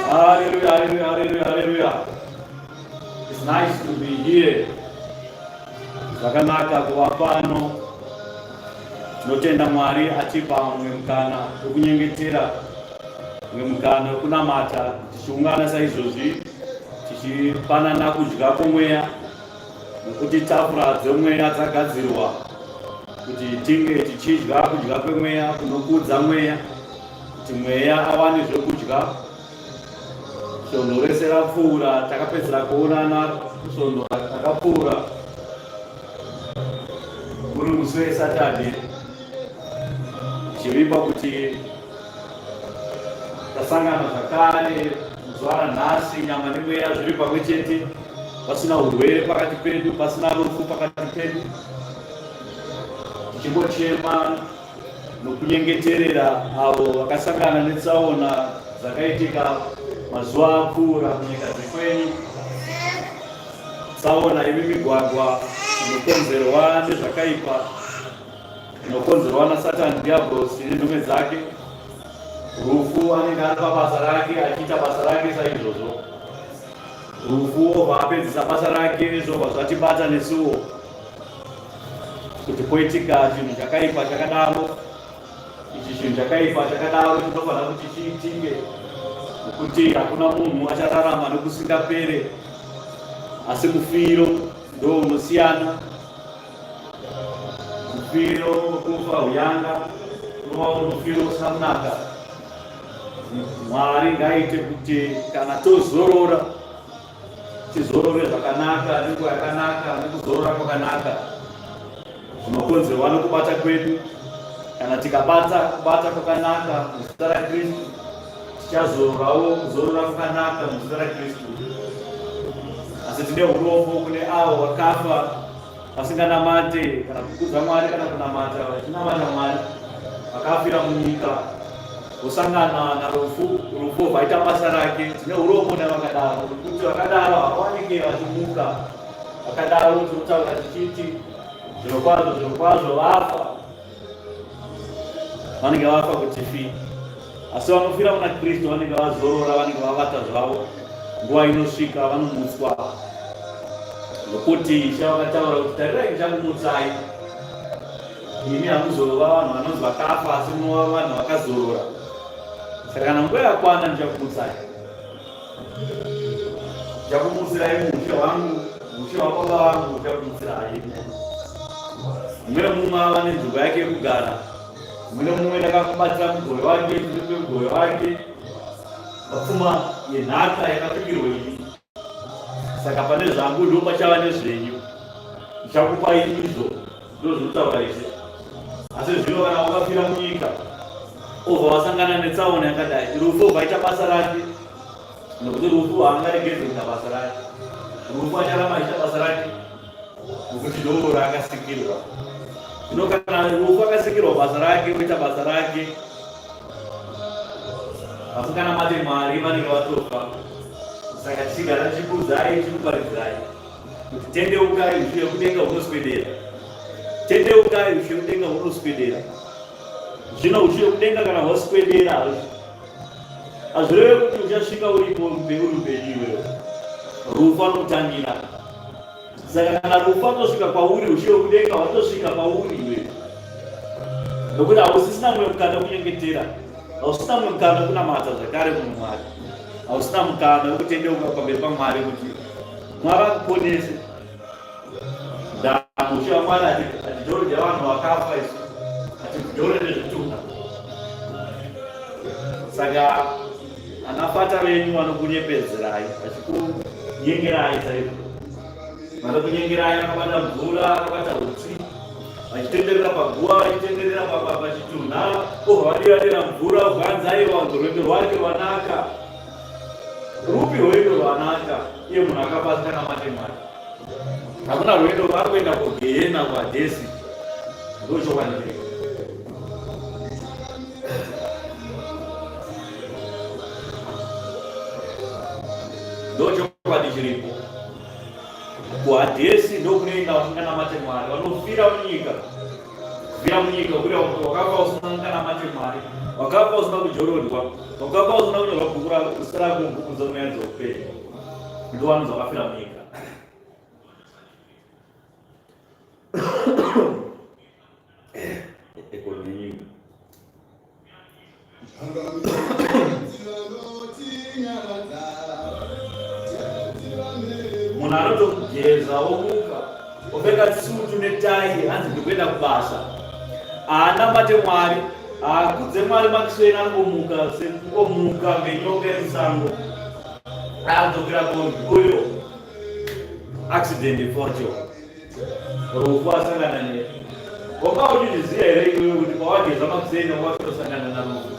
Hallelujah, hallelujah, hallelujah, hallelujah. It's nice to be here. Sakanaka kwa mfano tinotenda Mwari achipa mumwe mukana wekunyengetera, mumwe mukana wekunamata, tichiungana saizvozvi tichipanana kudya kwomweya, nokuti tafura dzomweya dzagadzirwa kuti tinge tichidya kudya kwemweya kunokudza mweya, kuti mweya awane zvokudya. Svondo rese rapfuura, takapedzera kuonana svondo rakapfuura uri musi weSatadhe, tichivimba kuti tasangana zvakare zuva ranhasi, nyama nemweya zviri pamwe chete, pasina urwere pakati pedu, pasina rufu pakati pedu, tichimbochema nokunyengeterera avo vakasangana netsaona dzakaitika mazuva apfuura munyika dzekwenyu, tsaona yemimigwagwa inokonzerwa nezvakaipa, inokonzerwa naSatani Diablos nenhume dzake. Rufu anenge ari pabasa rake achiita basa rake saizvozvo. Rufu obva apedzisa basa rake, zvobva zvatibata nesuwo kuti poitika chinhu chakaipa chakadaro. Ichi chinhu chakaipa chakadaro chinofanira kuti chiitike, nokuti hakuna munhu achararama nokusingapere, asi mufiro ndo unosiyana. Mufiro wekufa uyanga unova mufiro usina kunaka. Mwari ngaite kuti kana tozorora tizorore zvakanaka, nenguva yakanaka, nekuzorora kwakanaka. Zvinokonzerwa nokubata kwedu. Kana tikabata kubata kwakanaka muzita raKristu, tichazororawo kuzorora kwakanaka muzita raKristu. Asi tine urombo kune avo vakafa vasinganamate kana kukudza Mwari kana kunamata vachinamata Mwari, vakafira munyika vosangana narufu, rufu vaita basa rake. Tine urombo navakadaro, nokuti vakadaro havanenge vachimuka. Vakadaro tinotaura tichiti zvirokwazvo vafa, vanenge vafa kuti fi. Asi vanofira muna Kristu vanenge vazorora, vanenge vavata zvavo, nguva inosvika vanomutswa. Nokuti chavakataura kuti tarirai ndichakumutsai, imi hamuzorova vanhu vanonzi vakafa, asi munova vanhu vakazorora. Saka kana nguva yakwana ndichakumutsai, ndichakumutsirai mushe hwangu, mushe wababa vangu ndichakumutsirai. Mumwe mumwe ava nenzvimbo yake yekugara, mumwe ndakakubatira mugove wake, tiri mugove wake, vapfuma yenhaka yakapikirwa ini. Saka pane zvangu ndo pachava nezvenyu, ndichakupai izvo, ndo zvinotaura izvi. Asi zvino kana wakafira munyika obva wasangana netsaona yakadai, rufu vaita basa rake, nokuti rufu haangaregedze kuita basa rake. Rufu acharamba achiita basa rake, nokuti ndo raakasikirwa. Zvino kana rufu akasikirwa basa rake, oita basa rake, vasinganamate Mwari vanenge vatofa. Saka tichigara tichikudzai, tichikuparidzirai kuti tendeukai, ushe hwekudenga hunoswedera. Tendeukai, ushe hwekudenga hunoswedera. Zvino ushe hwekudenga kana hwaswedera, hazvireve kuti uchasvika uripo uri upenyu iwewe. Rufu anotangira. Saka kana rufu atosvika pauri, ushe hwekudenga hwatosvika pauri iwewe. Nokuti hausisina mumwe mukana kunyengetera, hausina mumwe mukana kunamata zvakare munhu Mwari, hausina mukana wekutendeuka pamberi paMwari kuti Mwari akuponese. Mushe waMwari hatidhori dyavanhu vakafa isu, hatidhori nezvitunha. Saka anafata venyu vanokunyepedzerai, vachikunyengerai saizvo. Vanokunyengerai vakabata mvura, vakabata utsi, vachitenderera paguva, vachitenderera pachitunha, obva vadiradira mvura, bvanzaiwa rwendo rwake rwanaka. Rupi rwendo rwanaka iye munhu akafa asinganamate Mwari? Hakuna rwendo rwari kuenda kugehena kwaDhesi. Ndo chokwadi chiripo. Ndo chokwadi chiripo. KuHadhesi ndo kunoenda vasinganamate Mwari, vanofira munyika. Kufira munyika kuri wakafa usinganamate Mwari, wakafa usina kujorodwa, wakafa usina kunyorwa bhuku rako mubhuku dzomweya dzoupenyu, ndo vanhu vakafira munyika. anotogeza omuka opfeka sutu netai hanzi ndikuenda kubasa anamate Mwari akudze Mwari Maxwell anongomuka ngenyoka yemusango adzokera kombi uyo accident fortune rufu asangana ne wanga uchiziya here iwewe kuti pawageza Maxwell wakatosangana narufu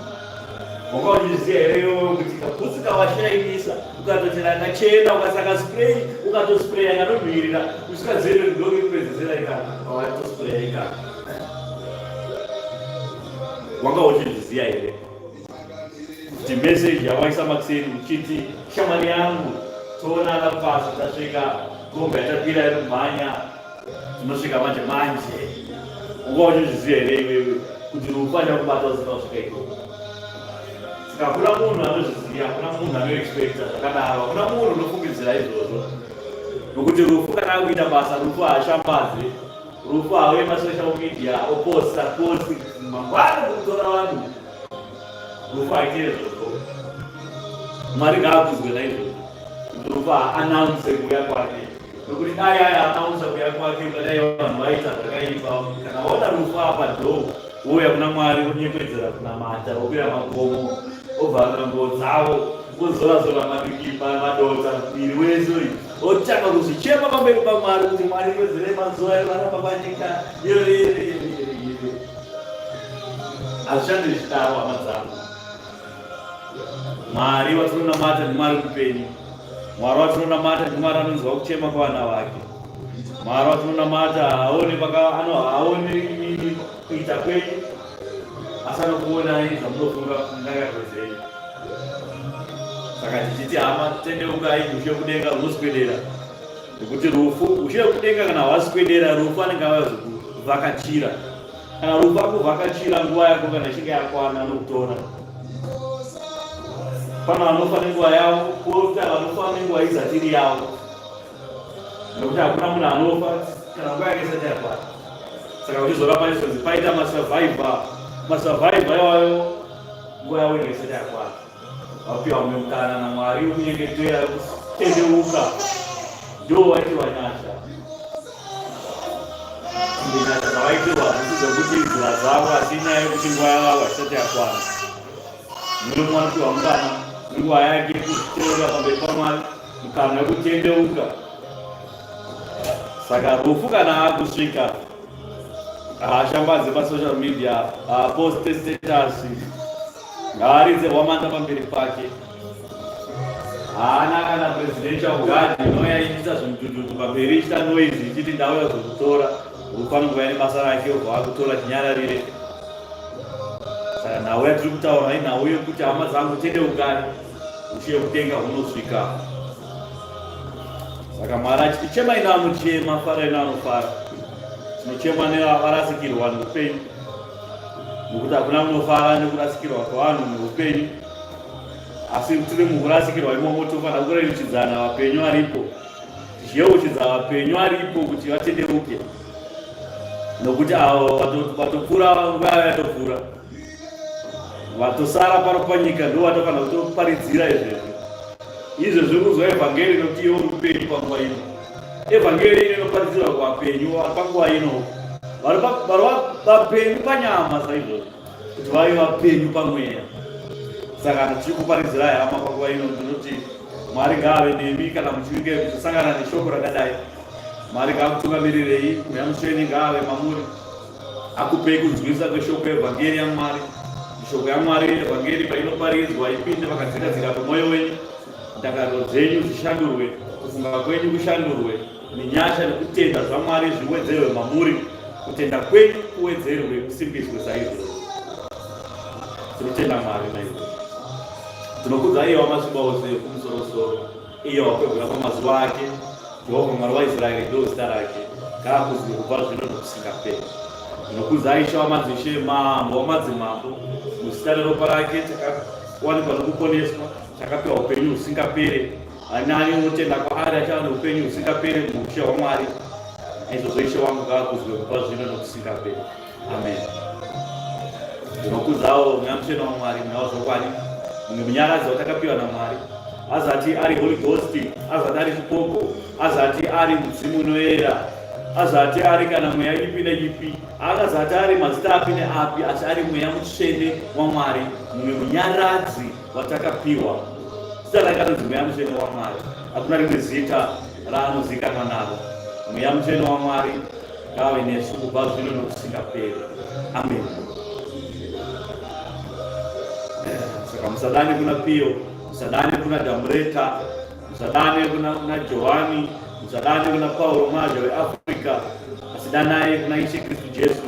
wanga uchiziya here iwewe kuti kaputsi kawashainisa ukatochera kachena ukasaka spray ukatospraya kanobhirira usikazive kudoke kupedzesera ikana pawatospraya ikana wanga uchiziya here kuti message yawaisa Maxwell uchiti shamwari yangu toonana pasi tasvika kombi yatapira yekumhanya tinosvika manje unga uchizviziva here iwewe kuti rufu achakubata usina kusvika ikoko saka hakuna munhu anozviziva hakuna munhu anoexpecta zvakadaro hakuna munhu unofungidzira izvozvo nokuti rufu kana akuita basa rufu haashambadze rufu hauye masocial media oposta posti mangwana kutora vanhu rufu aite izvozvo Mwari ngaakuzwe naizvozvo kuti rufu announce kuuya kwake nokuti dai announce kuuya kwake ukadai vanhu vaita zvakaipa kana waona rufu apa dhoo wouya kuna Mwari onyekwedzera kunamata okwira magomo ovhara nguo dzavo ozorazora mabikipa madota muviri wese uyu otanga kuzvichema pamberi paMwari kuti Mwari kwedzere mazuva evaramba panyika hazvishandi zvichidaro hama dzangu Mwari watinonamata ndiMwari mupenyu Mwari watinonamata ndiMwari anonzwa kuchema kwavana vake Mwari watinonamata haoni kuita kwenyu asi anokuonai zvamunofunga kungayakwezei saka tichiti hama tendeukai ushe kudenga runoswedera nekuti rufu ushe kudenga kana hwaswedera rufu anenge avazokuvhakachira kana rufu akuvhakachira nguva yako kana ichinge yakwana anokutora pana vanofa nenguva yavo kota vanofa nenguva izatiri yavo nekuti hakuna munhu anofa kana nguva yake isati yakwana saka uchizorapa izvonzi paita masavhaivha iwayo nguva yavo inge isati yakwana vapiwa mumwe mukana naMwari wokunyengetera kutendeuka ndo waitirwa nyasha nyasha dzavaitirwa zvichizvokuti nzira dzavo asi nyaya yekuti nguva yavo haisati yakwana mune mwana piwa mukana nguva yake kuzviteura pamberi paMwari mukana wekutendeuka saka rufu kana akusvika haashambadze pasocial media haaposte status ngaaridze hwamanda pamberi pake haana kana presidential guard inouya ichiita zvimutututu pamberi ichita noise ichiti ndauya kuzokutora rufu anongouya nebasa rake obva akutora chinyararire saka nhau yatiri kutaura inhau yekuti hama dzangu tendeukai ushe kutenga hunosvika saka Mwari achiti chemai neanochema farai neanofara tinochema nevarasikirwa neupenyu nokuti hakuna munofara nekurasikirwa kwavanhu neupenyu asi tiri mukurasikirwa imomo tofanira kureuchidzana vapenyu varipo tichiyeuchidza vapenyu varipo kuti vatendeuke nokuti avo vatopfuura nguva yavo yatopfuura vatosara pano panyika ndo vatofanira kutoparidzira izvezvi kuzwa evhangeri nokuti iwo uri upenyu panguva ino evhangeri ino inoparidzirwa kuvapenyu panguva ino vari vapenyu panyama saizvozvo kuti vave vapenyu pamweya saka tichiri kuparidzirai hama panguva ino ndinoti Mwari ngaave nemi kana muchinge muchisangana neshoko rakadai Mwari ngaakutungamirei muyamusweni ngaave mamuri akupei kunzwisa kweshoko evhangeri yaMwari shoko yaMwari evhangeri painoparidzwa ipinde pakadzikadzika pemwoyo wenyu ndangariro dzenyu zvishandurwe kufunga kwenyu kushandurwe nenyasha nekutenda zvaMwari zviwedzerwe mamuri kutenda kwenyu kuwedzerwe kusimbiswe saizvozvo tinotenda Mwari naizvozvo tinokudza iye wamazuva ose kumusoro-soro iye wakwegura pamazuva ake Jehovha Mwari waIsraeri ndo zita rake ngaakuzwe kubva zvino nokusingaperi tinokudza Ishe wamadzishe mambo wamadzimambo muzita reropa rake takawanikwa nokuponeswa takapiwa upenyu husingapere ani unotenda kwaari achava neupenyu husingapere muushe hwaMwari naizvozvo Ishe wangu ngaakuzwe kubva zvino nokusingaperi amen ndinokudzawo muyamusheni waMwari muna wazvokwadi mumwe munyaradzi watakapiwa naMwari azati ari Holy Ghost, azati ari Chipoko, azati ari Mzimu unoyera, azati ari kana mweya ipi neipi, akazati ari mazita api neapi, asi ari mweya mutsvene waMwari, mumwe munyaradzi watakapiwa. Zita rake anonzi mweya mutsvene waMwari, hakuna rimwe zita raanozikanwa naro. Mweya mutsvene waMwari ngave nesu kubva zvino nokusingaperi. Amen. Saka musadane kuna Pio, musadane kuna Damureta, musadane kuna Johani, musadane kuna Paulo Maja weAfrica, asi danai kuna Ishe Kristu Jesu,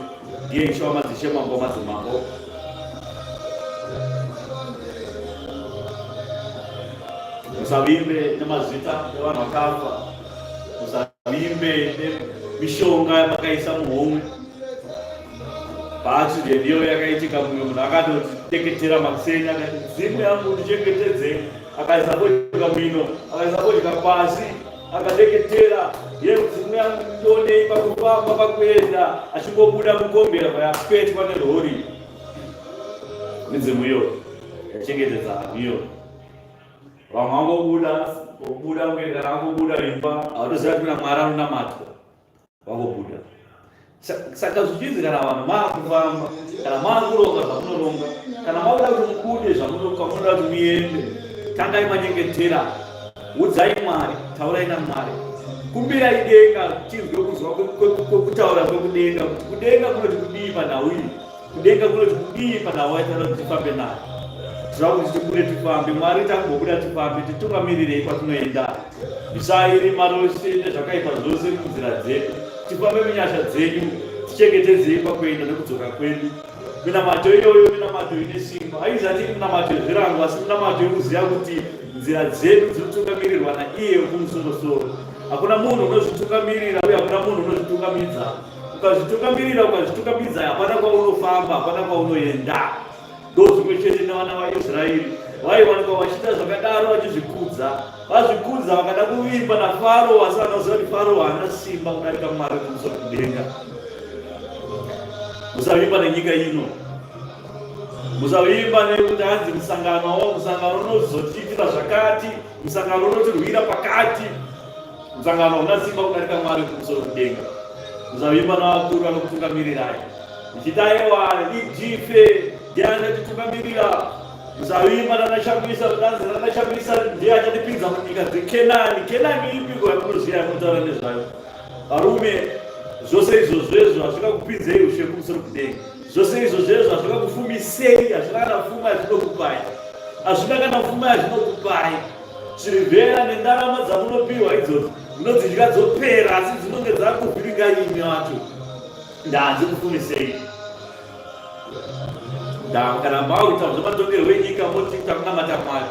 ndiye Ishe wamadzishe, mambo wamadzimambo. Musavimbe nemazita evanhu vakafa, musavimbe nemishonga yamakaisa muhomwe. Paaccident ndiyo yakaitika, mumwe munhu akatoteketera makuseni akati mzimu yangu ndichengetedze, akaisa vodka mino, akaisa vodka pasi, akateketera. Ye mzimu yangu ndionei pakufamba pakuenda, achingobuda mukombera payapetwa nerori. Midzimu iyo yachengetedza iyo. Vamwe vangobuda kunge kana vangobuda imba, hawatoziva kuti kuna Mwari anonamatwa, vangobuda. Saka zvichinzi kana vanhu maakufamba, kana maakuronga zvamunoronga, kana makuda kuti mukude zvamunoda kuti muende, tangai manyengetera, udzai Mwari, taurai naMwari, kumbirai denga, chinzwe kuzwa kutaura kwekudenga, kudenga kunoti kudii panhau iyi, kudenga kunoti kudii panhau yaitaura kuti tifambe nayo. Tinoda kuti tikure tifambe, Mwari tangobuda tifambe, titungamirirei kwatinoenda. Tisairima rose nezvakaipa zvose munzira dzedu, tifambe munyasha dzedu, tichengetedzei pakuenda nekudzoka kwedu. Minamato iyoyo minamato ine simba, haizati minamato yezvirango, asi minamato yokuziva kuti nzira dzedu dzinotungamirirwa naiye wekumusoro-soro. Hakuna munhu unozvitungamirira uye hakuna munhu unozvitungamidza. Ukazvitungamirira ukazvitungamidza, hapana kwaunofamba, hapana kwaunoenda. Ndozvimwe chete nevana vaIsraeri vaiwanikwa vachiita zvakadaro, vachizvikudza. Vazvikudza vakada kuvimba naFaro, asi vanoziva kuti Faro haana simba kudarika Mwari kumusoro kudenga. Musavimba nenyika ino, musavimba nekuti hanzi musangano unozotiitira zvakati, musangano unotirwira pakati, musangano hauna simba kudarika Mwari kumusoro kudenga. Musavimba navakuru vanokutungamirirai, muchitaiwa ijife ndiye anatitungamirira. Musavimba nanashamisa, kudanzi nanashamisa ndiye achatipinza munyika dzeKenani. Kenani ipiko yamunoziva yamunotaura nezvayo. Varume, zvose izvozvezvo hazvingakupinzei ushe kumusoro kudenga. Zvose izvozvezvo hazvingakufumisei, hazvina kana pfuma yazvinokupai, hazvina kana pfuma yazvinokupai. Chirivhera nendarama dzamunopiwa idzodzo munodzinga dzopera, asi dzinonge dzakuvhiringa imi vacho. Ndahadzikufumisei. Kana mauita zvematongerwo enyika moti takunamata Mwari,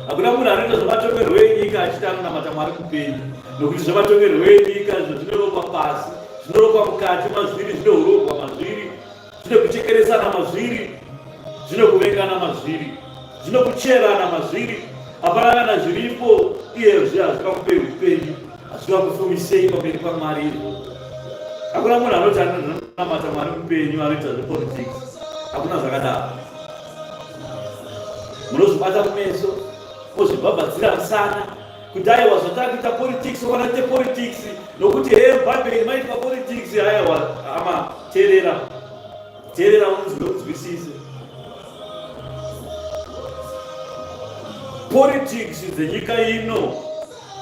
hakuna munhu anoita zvematongerwo enyika achiti anonamata Mwari kupenyu, nokuti zvematongerwo enyika zvinorogwa pasi, zvinorogwa mukati mazviri, zvinourogwa mazviri, zvinokuchekeresana mazviri, zvinokuvengana mazviri, zvinokucherana mazviri. Hapana kana zviripo iyezvi hazvingakupei upenyu, hazvingakufumisei pamberi paMwari izvo. Hakuna munhu anoti anonamata Mwari kupenyu anoita zvepolitics. Hakuna zvakadaro. Munozvibata kumeso, mozvibhabhadzira musana kuti aiwa zvatakuita politics, wanaite politics nokuti bhaibheri maitwa politics. Aiwa ama teerera unzwisise. Politics dzenyika ino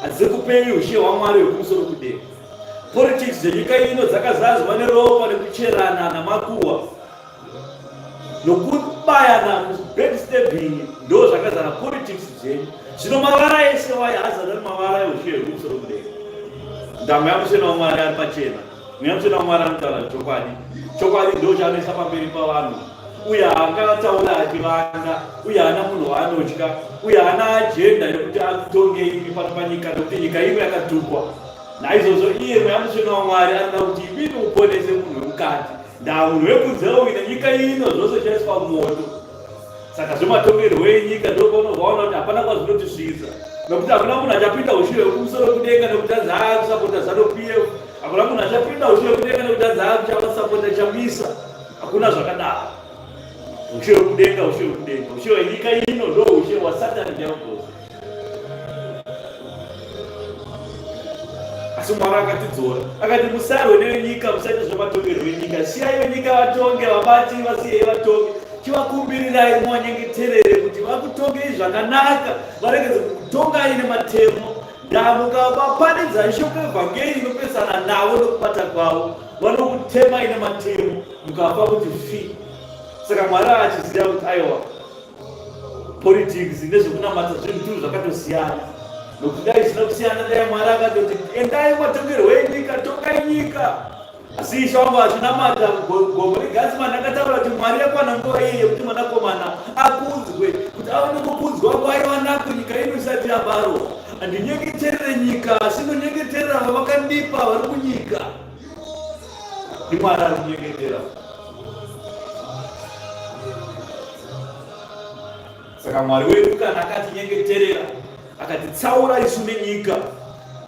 hadzikupei ushe hwaMwari hwekumusoro kudenga. Politics dzenyika ino dzakazadzwa neropa nekucherana namakuhwa nokubayana backstabbing, ndo zvakazara politics dzenyu. Zvino mavara ese wayazana nemavara eushe hwekumusoro kudenga. Ndango yamutsvene waMwari ari pachena, mweyamutsvene waMwari anotaura chokwadi. Chokwadi ndo chaanoisa pamberi pavanhu. Uye haangataura achivanga, uye haana munhu waanotya, uye haana ajenda yekuti atonge imi pano panyika, nokuti nyika ino yakatukwa. Naizvozvo iye mweyamutsvene waMwari anoda kuti imi uponese munhu wemukati. Munhu wekunze uine nyika ino zvose chaiswa moto. Saka zvematongerwo enyika ndopaunobvaona kuti hapana kwazvinotisvisa, nokuti hakuna munhu achapinda ushe hwekumusoro kudenga nekuti anzi aakusapota ZANU-PF. Hakuna munhu achapinda ushe hwekudenga nekuti anzi aakusapota CHAMISA. Hakuna zvakadaro. Ushe hwekudenga, ushe hwekudenga, ushe hwenyika ino ndo ushe hwaSatani nehogozi. asi Mwari akatidzora akati musarwe nenyika, musaite zvematongerwo enyika, siyai nyika vatonge, vabati vasiyei vatonge, chivakumbirirai muvanyengeterere kuti vakutongei zvakanaka, varegedze kutongai nematemo. Mukavaparidza shoko evhangeri inopesana navo nokubata kwavo, vanokutemai nematemo, mukafa kuti fi. Saka Mwari achiziva kuti aiwa politics nezvekunamata zvinhu zvakatosiyana, nokudai zvisina kusiyana. Dai Mwari akatoti endai matongerwo enyika, tongai nyika. Asi Ishe wangu achinamata gomo reGatsman akataura kuti Mwari yakwana nguva iyi yekuti mwanakomana akudzwe, kuti aone kukudzwa kwaiva nako nyika ino isati yabarwa. Handinyengeterere nyika, asi ndinonyengeterera vavakandipa vari kunyika. NdiMwari ari kunyengetera. Saka Mwari wedu kana akatinyengeterera, akatitsaura isu nenyika,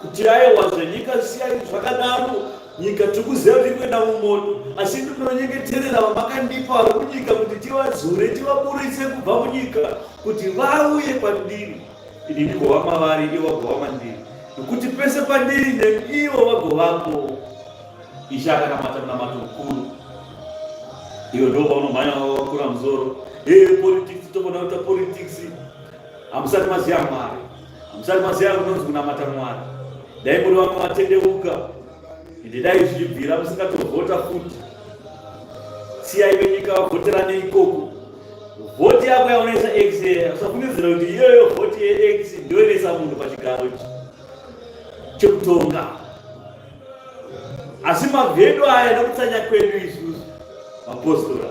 kuti aiwa zvenyika siyai zvakadaro, nyika tikuziva kuti kuenda mumoto, asi ndinonyengeterera vamakandipa vari kunyika kuti tivadzure, tivaburitse kubva munyika, kuti vauye kwandiri. Ini ndigova mavari, ivo vagova mandiri, nokuti pese pandiri neivo vagovapo. Ishe akanamata munamato mukuru. Iyo ndo paunomhanya wakura musoro. Politics, tobona kuita politics. Hamusati maziva Mwari, hamusati maziva kunonzi kunamata Mwari. Dai muri vamwe vatendeuka, ende dai zvichibvira musingatovhota futi. Siyai venyika vavhoterane ikoko. Vhoti yako yaonesa X, usafunidzira kuti iyoyo vhoti yeX ndoinesa munhu pachigaro chekutonga. Asi mavhedo aya nokutsanya kwedu isusu mapostora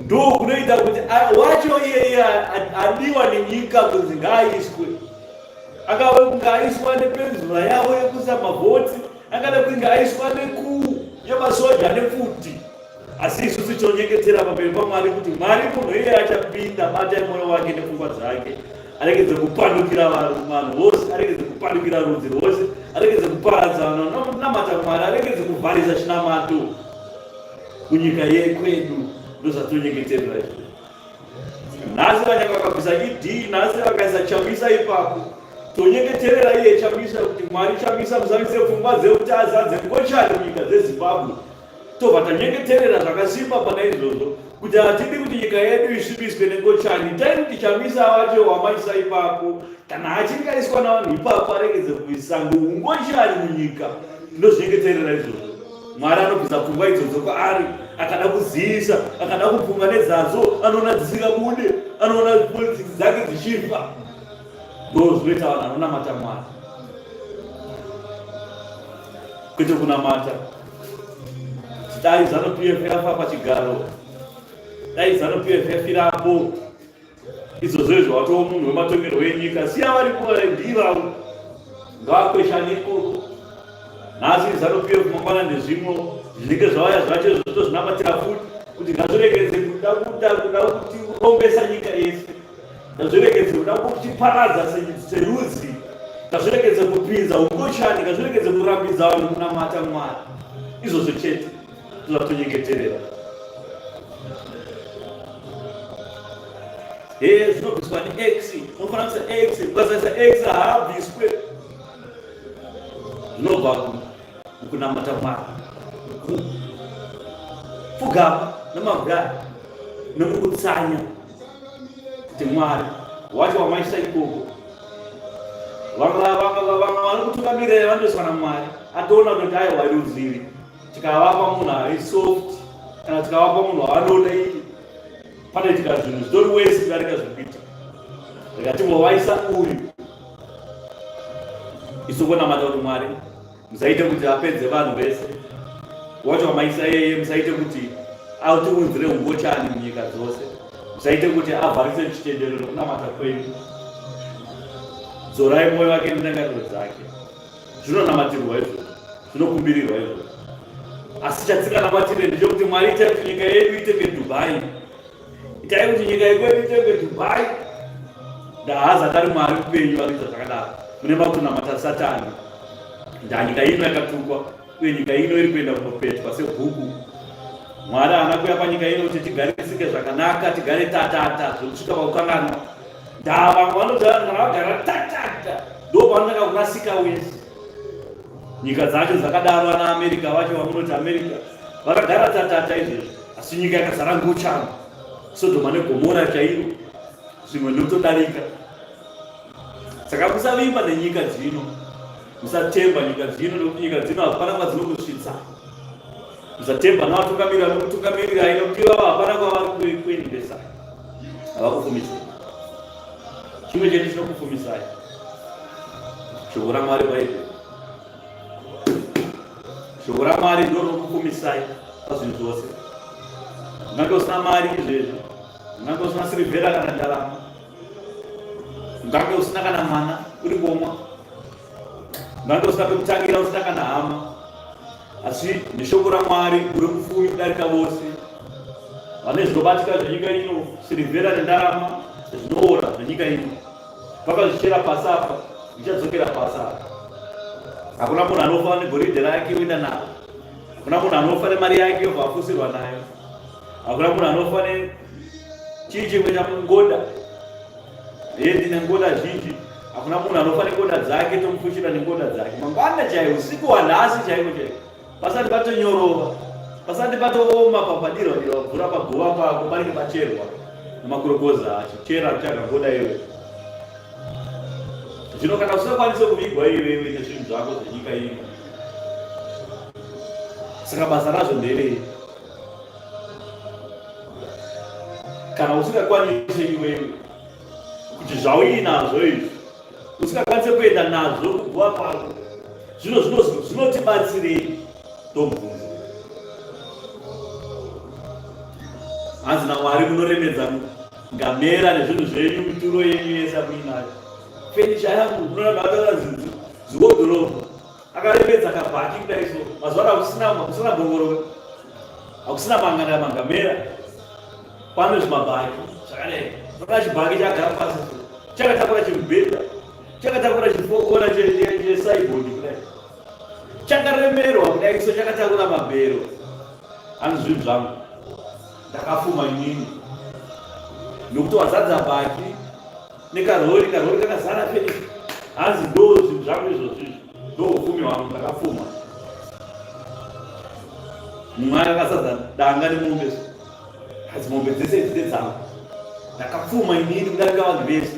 ndo kunoita kuti wacho iyeye adiwa nenyika kunzi ngaaiswe. Akave kungaiswa nepenzura yavo yekuisa mavhoti, akada kuti ngaaiswa nekuu yemasoja nefuti. Asi isusu tonyengetera pamberi paMwari kuti Mwari munhu iye achapinda, batai mwoyo wake nepfungwa dzake, aregedze kupandukira vanhu vose, aregedze kupandukira rudzi rwose, aregedze kuparadza vanamata Mwari, aregedze kuvharisa chinamato kunyika yekwedu. Ndozvatonyengeterera izvo. Nhasi vanyaka vakabvisa ID, nhasi vakaisa Chamisa ipapo, tonyengeterera iye Chamisa kuti Mwari Chamisa muzamise pfungwa dzekuti azadze ngochari munyika dzeZimbabwe. Tobva tanyengeterera zvakasimba pana izvozvo kuti hatidi kuti nyika yedu isvibiswe nengochani. Taiti kuti Chamisa wacho wamaisa ipapo, kana achinge aiswa navanhu ipapo aregedze kuisa ngochani munyika. Ndozvinyengeterera izvozvo. Mwari anobvisa pfungwa idzodzo kwaari, akada kuziisa, akada kupunga nedzadzo, anoona dzisingabude, anoona politics dzake dzichifa. Ndozvinoita vanhu vanonamata Mwari, kwete kunamata. Dai ZANU-PF yafa pachigaro, dai ZANU-PF irapo, izvozvo izvo watova munhu wematongerwo enyika, siya varipo ndiva ngavakweshane ikoko. Nhasi ZANU-PF mangwana ndezvimwe zvinenge zvauya zvacho izvo zvinamatira futi kuti ngazviregedze kuda kuti urombesa nyika yese, ngazviregedze kuda kutiparadza serudzi, ngazviregedze kupinza ungochani, ngazviregedze kurambidza vanhu kunamata Mwari. Izvozvo chete tozvatonyengeterera. Zvinobviswa neX, unofanira kuisa X, ukasaisa X haabviswe. Zvinobva mukunamata Mwari, pfugama namagari nomukutsanya kuti Mwari wacho wamaisa ikoko. Vamwe vanokutungamirira vandoiswa naMwari, atoona kuti aiwa ruzivi, tikavapa munhu ari soft kana tikavapa munhu anoda iyi, panoitika zvinhu zvitori wese kudarika zvikuita. Rikatimbovayisa uyu isokonamata kuti Mwari musaite kuti apedze vanhu vese, wacho wamaisa yeye musaite kuti autiunzire ungochani munyika dzose, musaite kuti avharise chitenderero kunamata kwenyu. Dzorai mwoyo wake nendangariro dzake. Zvinonamatirwa izvo, zvinokumbirirwa izvo. Asi chatisinganamatire ndechekuti Mwari itai kuti nyika yedu itenge Dubai, itai kuti nyika yekwedu itenge Dubai. Ndahazatari Mwari upenyu vakuita zvakadaro, mune makunamata Satani. Nyika ino yakatukwa, uye nyika ino iri kuenda kunopetwa sebhuku. Mwari haana kuuya panyika ino kuti tigarisike zvakanaka, tigare tatata zvokusvika pakukanganwa. Vamwe vanogara tatata, ndo pavanotanga kurasika wese. nyika dzacho dzakadaro ana America vacho vamunoti America vakagara tatata izvezvi, asi nyika yakazara ngochano Sodoma neGomora chairo zvimwe ndotodarika. Saka musavimba nenyika dzino, musatemba nyika dzino nokuti nyika dzino hapana kwadzinokusvitsa. Musatemba navatungamirira nokutungamirira inokuti ivavo hapana kwavari kuendesa, havakufumisai. Chimwe chete chinokufumisai shoko raMwari Bhaibheri. Shoko raMwari ndiro rinokufumisai pazvinhu zvose. Ungange usina mari izvezvi, ungange usina sirivhera kana ndarama, ungange usina kana mwana uri komwa, ungange usina pekutangira, usina kana hama, asi neshoko raMwari uri mufumi kudarika vose. Vane zvinobatika zvenyika ino, sirivhera nendarama zvinoora zvenyika ino, vakazvichera pasi apa, zvichadzokera pasi apa. Hakuna munhu anofa negoridhe rake oenda naro, hakuna munhu anofa nemari yake obva afusirwa nayo, hakuna munhu anofa nechii chimwe chamungoda hendi nengoda zhinji, hakuna munhu anofa nengoda dzake tomufushira nengoda dzake. Mangwana chaiwo, usiku wanhasi chaiko chaiko, pasati patonyorova, pasati patooma pabadiro mvura paguva pako panenge pacherwa nemakurokoza achichera kuchakangoda iwe. Zvino kana usingakwanise kuvigwa iwewe nezvinhu zvako zvenyika ino, saka basa razvo nderei? Kana usingakwanise iwewe kuti zvauinazvo izvi usingakwanise kuenda nazvo kuguva pako, zvino zvinotibatsirei? Tomubvunza. Hanzi naMwari munoremedza ngamera nezvinhu zvenyu, mituro yenyu yese muinayo. Fenisha yangu munonaga ziwodhoroba akaremedza kabhaki kudaiso, mazuva hakusina bhongoro, hakusina mangamera, pano zvimabhaki zvakadai. Saka chibhaki chagara pasi chakatakura chimubhedha, chakatakura chifokora chesaibhodi kudai, chakaremerwa kudai, so chakatakura mabhero. Hanzi zvinhu zvangu ndakafuma inini nokuti wazadza bhaki nekarori kakazara feni. Hanzi ndo zvinhu zvangu izvozvi, ndo ufumi hwangu, ndakafuma. Mumwe akasadza danga nemombe, hanzi mombe dzese dzedzangu, ndakapfuma inini kudarika vanhu vese,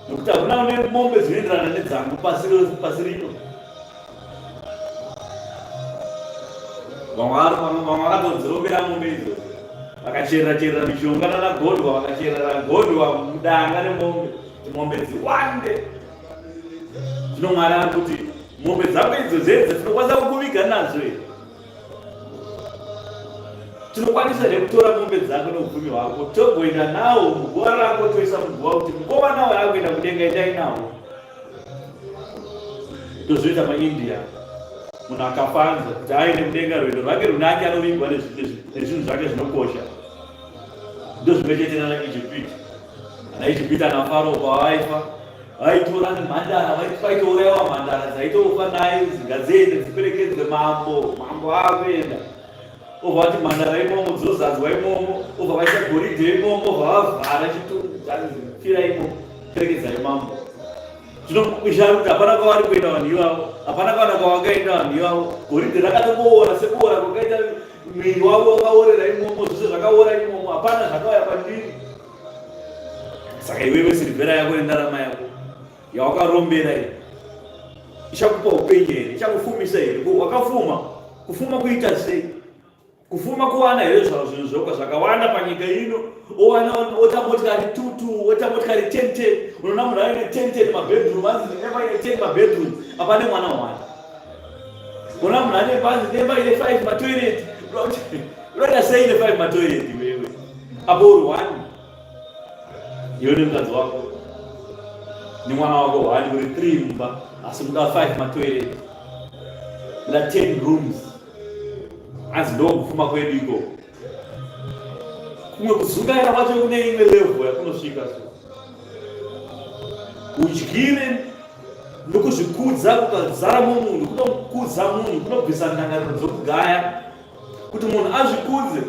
nokuti hakuna nemombe dzinoenderana nedzangu pasi rino. Vamwe vakatodzirombera mombe idzodzo, vakacherera mishonga nanagodhwa, vakacherera godhwa mudanga nemombe, kuti mombe dziwande. Zvino Mwari ari kuti mombe dzako idzo dzedze tinokwanisa kukuviga nadzo here? Tinokwanisa here kutora mombe dzako neupfumi hwako togoenda nawo muguva rako, toisa muguva kuti mukomana wayo akuenda kudenga, endai nawo. Ndozvoita maIndia, munhu akafanza kuti aende kudenga, rwendo rwake runake anovigwa nezvinhu zvake zvinokosha. Ndozvimwe chete nanaIjipita. AnaIjipita naFaro pavaifa vaitora nemhandara, vaitourayiwa mhandara dzaitofa naye, dzingadziende dziperekedzwe mambo akuenda. Obva vati mhandara imomo dzozadzwa imomo, obva vaisa goridhe imomo, obva vavhara chifira imomo, perekedzai mambo. Zvinokushara kuti hapana kwavari kuenda vanhu ivavo, hapana kana kwavakaenda vanhu ivavo. Goridhe rakatoboora sekuora kwakaita mwiri wavo wakaorera imomo, zvose zvakaora imomo, hapana zvakauya pandiri. Saka iwewe sirivhera yako nendarama yako yawakarombera here, ichakupa upenyu here? Ichakufumisa here? Wakafuma, kufuma kuita sei? Kufuma kuwana here zvinhu zvoka zvakawanda panyika ino, ota motikari tutu, ota motikari 10. Unoona munhu aine 10 mabedroom, anzi nemba ine 10 mabedroom, apane mwana wani. Unoona munhu ane bhazi nemba ine 5 matoilet, unoita sei ine 5 matoilet iwewe? Apo uri wani? Iwe nemukadzi wako nemwana wako wani, uri 3 mumba, asi muda 5 matoilet, muda 10 rooms. Hanzi ndo kufuma kwedu iko. Kumwe kuzungaira kwacho kune imwe level yakunosvika so. Udyire nokuzvikudza kukazara mumunhu, kunokudza munhu, kunobvisa ndangariro dzokugaya, kuti munhu azvikudze,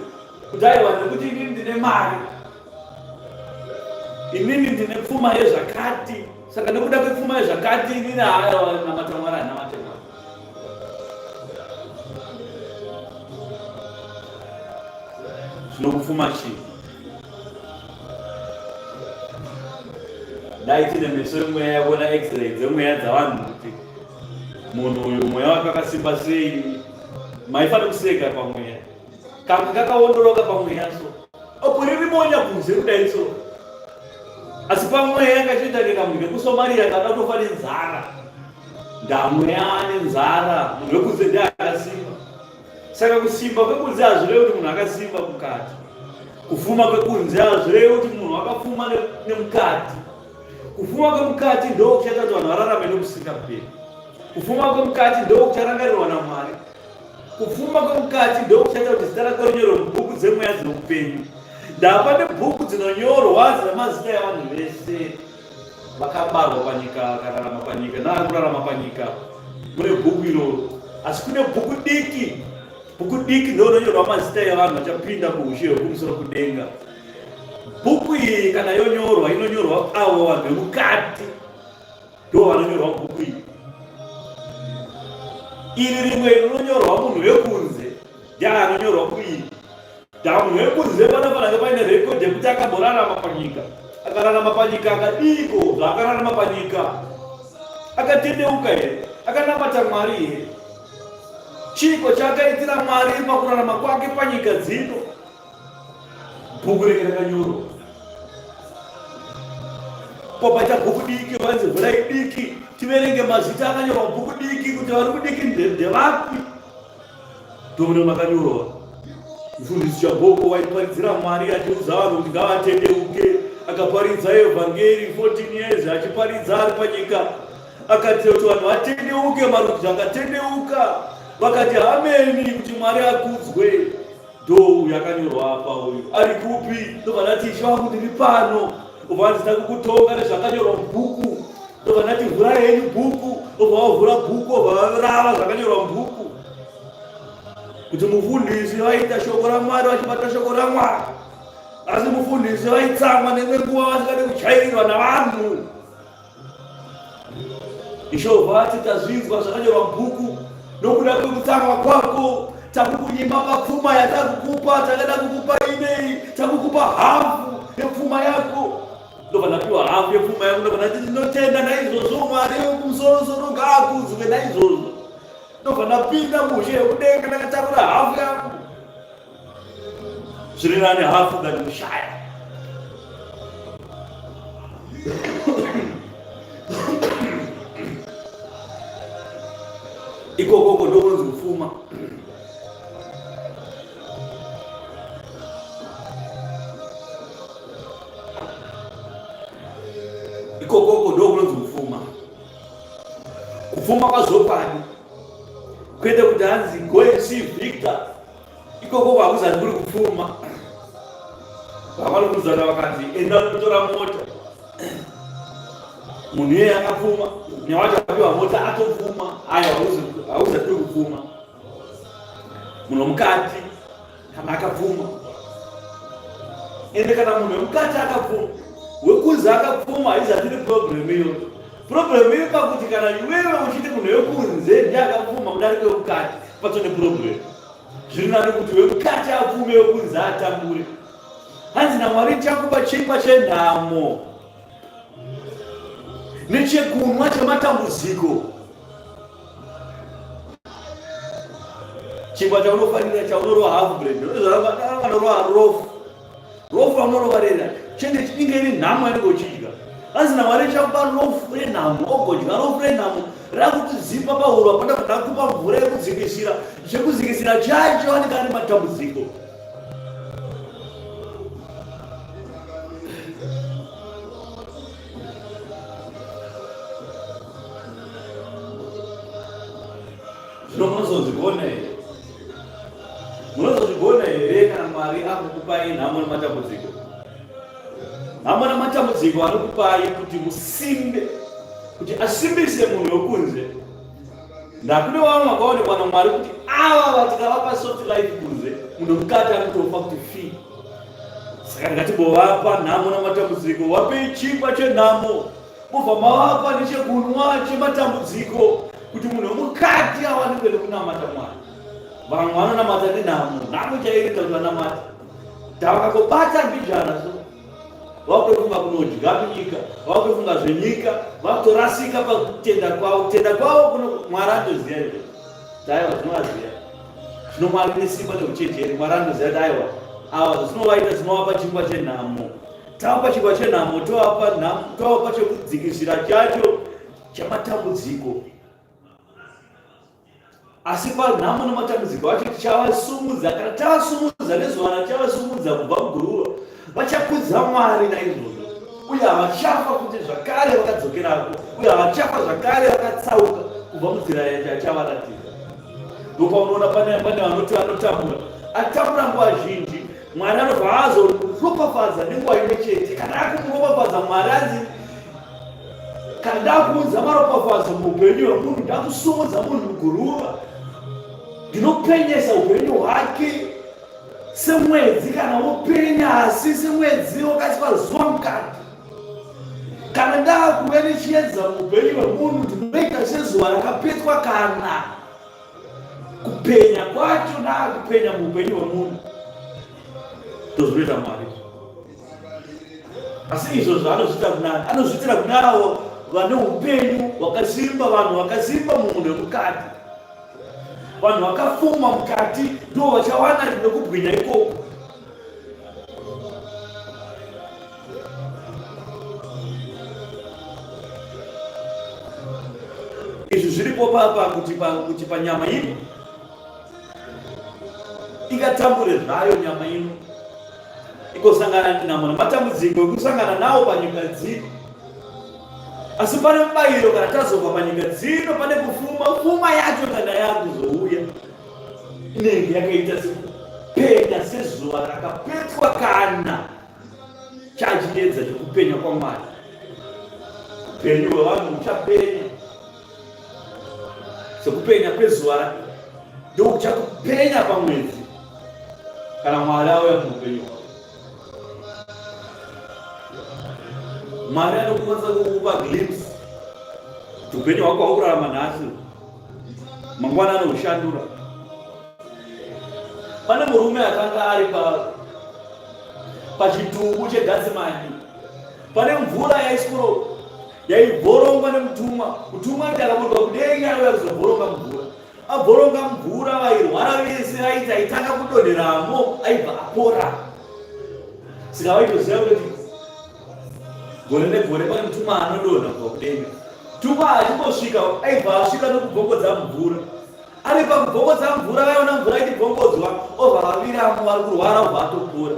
kuti aiwa nekuti inini ndine mari, inini ndine pfuma yezvakati, saka nekuda kwepfuma yezvakati inini namata Mwari, namata Mwari. zvinokufuma chii daitine meso emweya yakuona x-ray dzemweya dzavanhu kuti munhu uyu mweya wake akasimba sei, maifanira kuseka pamweya kamwe kakaondoroka pamweya so opo ririmonya kunze kudai so, asi pamweya kachiita kekamwe kekusomarira kada kutofa nenzara, ndamweya ane nzara, munhu wekunze ndi akasimba. Saka kusimba kwekunze hazvirevi kuti munhu akasimba mukati, kufuma kwekunze hazvirevi kuti munhu akafuma nemukati. Kufuma kwemukati ndo kuchaita kuti vanhu vararame nokusingaperi. Kufuma kwemukati ndo kucharangarirwa naMwari. Kufuma kwemukati ndo kuchaita kuti zita rake rinyorwe mubhuku dzemweya dzeupenyu. Ndapa nebhuku dzinonyorwa dzina mazita evanhu vese vakabarwa panyika, vakararama panyika navari kurarama panyika. Mune bhuku iroro, asi kune bhuku diki. Bhuku diki ndo rinonyorwa mazita evanhu vachapinda kuushe hwekumusoro kudenga. Bhuku iyi kana yonyorwa inonyorwa avo vanhu vemukati ndo vanonyorwa bhuku iyi. Iri rimwe rinonyorwa munhu wekunze ndianonyorwa bhuku iyi. Munhu wekunze panofanira paine rekodhi yekuti akamborarama panyika, akararama panyika akadiko zvaakararama panyika, akatendeuka here, akanamata Mwari here, chiko chaakaitira Mwari pakurarama kwake panyika dzino. Bhuku reke rakanyorwa papaita bhuku diki, vanzi vhurai diki tiverenge mazita akanyorwa bhuku diki kuti vari kudiki ndevapi. Ndomune makanyorwa. Mufundisi Chaboko waiparidzira Mwari achiudza vanhu kuti ngavatendeuke, akaparidza evhangeri 14 years achiparidza ari panyika, akati kuti vanhu vatendeuke. Marudzi akatendeuka vakati ameni kuti Mwari akudzwe. Ndo uyu akanyorwa apa, uyu ari kupi? Ndovanati Ishe wangu ndiri pano, ubva ndida kukutonga nezvakanyorwa mubhuku. Ndovanati vhurai henyu bhuku, ubva wavhura bhuku, ubva varava zvakanyorwa mubhuku. Kuti mufundisi vaita shoko raMwari vachibata shoko raMwari, asi mufundisi vaitsamwa nemwe nguva vasingade kuchairirwa navanhu. Ishovha ati tazvinzwa zvakanyorwa mubhuku, nokuda kwekutsamwa kwako takukunyima papfuma yatakukupa, takada kukupa inei, takukupa hafu yepfuma yako. Ndobva ndapiwa hafu yepfuma yako, ndobva ndati ndinotenda naizvozvo Mwari wekumusoro-soro ngaakudzwe naizvozvo. Ndobva ndapinda mushe yekudenga ndakatakura hafu yangu. Zviri nani hafu ndandimushaya. Ikokoko ndokunzi kufuma. Ikokoko ndokunzi kufuma. Kufuma kwaZopani kwete kuti hanzi go and see Victor. Ikokoko hakuzati kuri kufuma. Vakanokuzana vakanzi enda kutora mota. Munhu iye akapfuma, nyawacho akapiwa mota atopfuma. Aya hauzati kuri kufuma. Munhu womukati kana akapfuma. Ende kana munhu womukati akapfuma, wekunze akapfuma haizati iri problem iyo. Problem iri pakuti kana iwewe uchiti munhu wekunze ndiye akapfuma kudarika wemukati, patone problem. Zviri nani kuti wemukati apfume wekunze atambure. Hanzi naMwari chakupa chingwa chenhamo nechekunwa chematambudziko. Chingwa chaunofanira chaunorova half bread, unorova rofu aunorova rera, chende chinenge iri nhamo yanenge uchidya. Hanzi naMwari chakupa rofu renhamo, ogodya rofu renhamo rakudzipa pahuro, apana kuti akupa mvura yekudzikisira. Chekudzikisira chacho anenge ane matambudziko. Munozozvigona here kana Mwari akukupai nhamo nematambudziko? Nhamo nematambudziko anokupai kuti musimbe, kuti asimbise munhu wekunze. Ndakune vamwe vakaonekwa naMwari kuti ava vatikavapa soft life kunze, munhu mukati anotofa kuti fi. Saka ndikatimbovapa nhamo nematambudziko. Wapei chingwa chenhamo, mobva mavapa nechekunwa chematambudziko, kuti munhu womukati awanikwe nekunamata Mwari. Vamwe vanonamata nenhamo, nhamo chairita kuti vanamata. Takakobata vijana vakutofunga kunodya kunyika, vakutofunga zvenyika, vakutorasika pakutenda kwavo. Kutenda kwavo kuno Mwari anoziva izvo. Aiwa, zvinovaziva. Zvino Mwari nesimba neuchenjeri, Mwari anoziva kuti aiwa ava zvinovaita zvinovapa chingwa chenhamo. Tavapa chingwa chenhamo, tovapa chekudzikisira chacho chamatambudziko. Asi panhamo nematambudziko acho tichavasumudza. Kana tavasumudza nezuva tichavasumudza kubva muguruva, vachakudza Mwari naizvozvo, uye havachafa kuti zvakare vakadzokerako, uye havachafa zvakare vakatsauka kubva munzira yachavaratidza. Ndopaunoona pane vanoti vanotambura, atambura nguva zhinji, Mwari anobva azoropafadza nenguva imwe chete. Kana akumuropafadza Mwari anzi kana ndakuudza maropafadzo muupenyu hwemunhu, ndakusumudza munhu muguruva, ndinopenyesa upenyu hwake semwedzi. Kana wopenya asi semwedzi wakati pazuva mukati. Kana ndakuve nechiedza muupenyu hwemunhu, ndinoita sezuva rakapetwa. Kana kupenya kwacho ndakupenya muupenyu hwemunhu, ndozvinoita Mwari. Asi izvozvo anozviita kunani, anozviitira kunavo vane upenyu hwakasimba, vanhu vakasimba mumunhu wemukati, vanhu vakafuma mukati, ndo vachawana nekubwinya ikoko. Izvi zviripo kuti panyama ino ingatambure zvayo, nyama ino ikosangana namatambudziko ekusangana nawo panyika dzino. Asi pane mubayiro kana tazobva panyika dzino, pane kufuma yacho kana yakuzouya inenge yakaita sekupenya sezuva rakapetwa, kana chachiedza chekupenya kwaMwari. Upenyu hwevanhu huchapenya sekupenya kwezuva, ndokuchakupenya pamwedzi kana Mwari auya muupenyu. Mwari anokwanisa kukupa glimpse kuti upenyu hwako hwakurarama nhasi mangwana anohushandura. Pane murume akanga ari pachitumbu cheGatsemani. Pane mvura yaibhorongwa nemutumwa. Mutumwa kuti akaburuka kudenga anouya kuzobhoronga mvura. Abhoronga mvura, vairwara vese vaiti aitanga kudonheramo aibva apora. Saka vaitoziva kuti gore negore pane mutumwa anodonha kubva kudenga. Mutumwa achimbosvika aibva asvika nokubvongodza mvura. Ari pakubvongodza mvura, vaiona mvura ichibvongodzwa, obva vaviramo vari kurwara, obva atopora.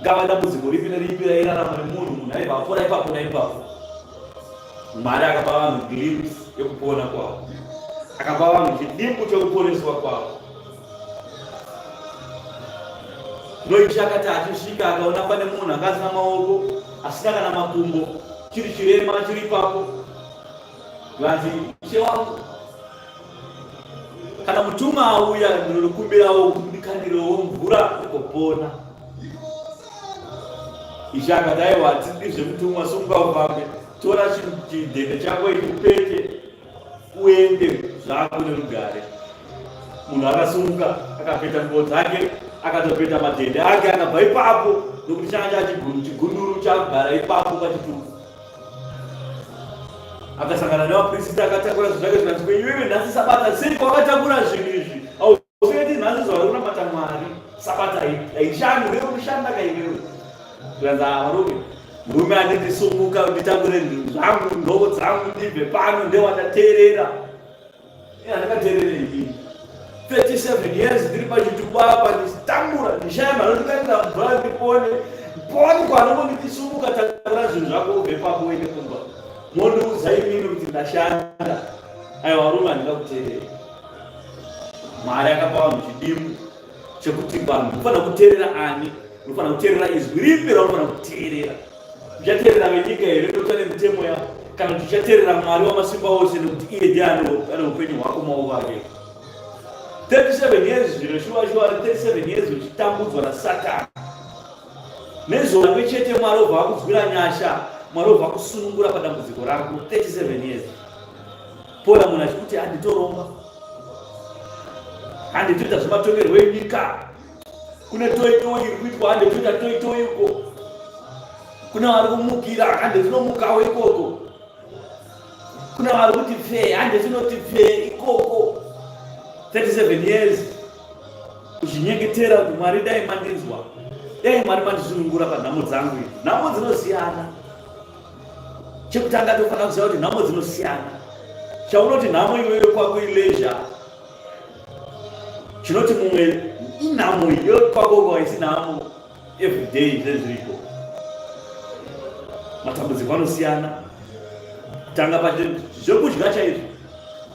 Ngava dambudziko ripi neripi rairarama nemunhu aibva apora ipapo naipapo. Mwari akapa vanhu glimpse yekupona kwavo, akapa vanhu chidimbu chekuponeswa kwavo. Noichi akati achisvika akaona pane munhu akasina maoko, asina kana makumbo, chiri chirema chiri ipapo. Vanzi, Ishe wangu, kana mutumwa auya ndinokumbirawo kundikandirewo mvura ukopona. Ishe akati aiwa, hatidi zvemutumwa, sunga ufambe, tora chidhende chako ichi upete uende zvako nerugare. Munhu akasunga, akapeta nguo dzake, akatopeta madhende ake, akabva ipapo nokuti changa chigunduru chakugara ipapo pachitubu. Akasangana nevaprista, akatakura zvinhu zvake zvikati, iwewe nhasi Sabata, sei kwakatakura zvinhu izvi? Hausingati nhasi zuva rokunamata Mwari, Sabata haishandi, wewe unoshanda kaiwewe. Zvikanzi varume, murume andindisumuka nditakure zvangu, nhoo dzangu, ndibve pano ndewadateerera. Andakateerera ikini 37 years ndiri pachitubu apa, ndichitambura, ndishaya mari ndikaenda mvura ndipone. Poni kwanongo ndichisumuka, takura zvinhu zvako ubve papo uende kumba. Mondiudza imini kuti ndashanda. Aiwa varume, handingakuteerera. Mwari akapa vanhu chidimbu chekuti vanhu unofanira kuteerera ani, unofanira kuteerera izwi ripi raunofanira kuteerera. Uchateerera venyika here ndokuta nemitemo yavo, kana kuti uchateerera Mwari wamasimba ose nekuti iye ndiye ane upenyu hwako mumaoko ake. 37 years zvino shuwa 37 years uchitambudzwa naSatani. Nezuva rimwe chete Mwari obva akuzwira nyasha, Mwari obva akusunungura padambudziko rako. 37 years. Pora munhu achikuti handitoromba, handitoita zvematongerwo enyika, kune toitoi iri kuitwa hande toita toitoi uko, kuna vari kumukira hande dzinomukawo ikoko, kuna vari kuti fe hande dzinoti fe ikoko. 37 years kuchinyengetera kuti Mwari dai mandinzwa, dai Mwari mandisunungura panhamo dzangu idzi. Nhamo dzinosiyana. Chekutanga tofanira kuziva kuti nhamo dzinosiyana. Chaunoti nhamo iwewe kwako ileisure, chinoti mumwe inhamo iyo kwako kwaisi nhamo everyday zvezviriko. Matambudziko anosiyana. Tanga pati zvekudya chaizvo,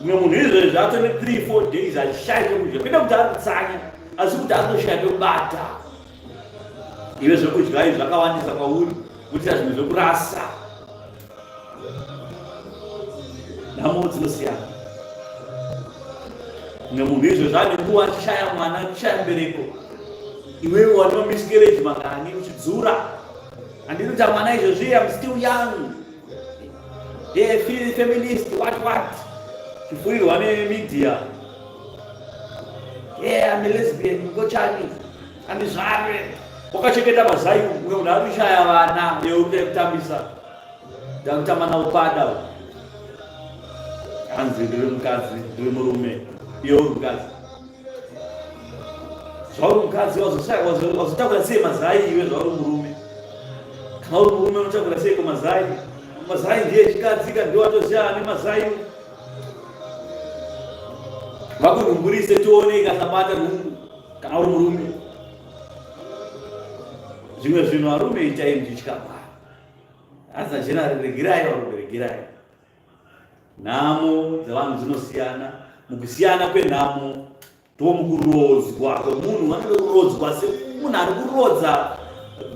mumwe munhu izvezvi atone 3-4 days achishaya chekudya, kwete kuti ari kutsanya, asi kuti anoshaya pekubata. Iwe zvekudya izvi zvakawandisa kwauri kuitira zvinhu zvekurasa. Nhamo dzinosiyana. Mumwe munhu izvezvi ane nguva achishaya mwana, achishaya mbereko, iwewe wanova miscarriage mangani uchidzura. Handiri kuti mwana izvezvi I'm still young, feminist, what chifurirwa nemedia, I'm a lesbian, ngochani andizvare wakachengeta mazai. Mumwe munhu ari kushaya vana yeuri kutambisa, ndakutamba nawo pada hanzi ndiwe mukadzi, ndiwe murume, iwe uri mukadzi. Zvauri mukadzi wazotakura sei mazai iwe zvauri murume? Kana uri murume unotakura sei mazai? Mazai ndiye chikadzika, ndiye watoziva ane mazai. Vakunhungurise tione ikasabata nhungu kana uri murume. Zvimwe zvinhu varume itai muchityabva. Asi zachena regerai varume, regerai. Nhamo dzevanhu dzinosiyana. Mukusiyana kwenhamo ndomukurodzwa kwemunhu. Anoda kurodzwa semunhu ari kurodza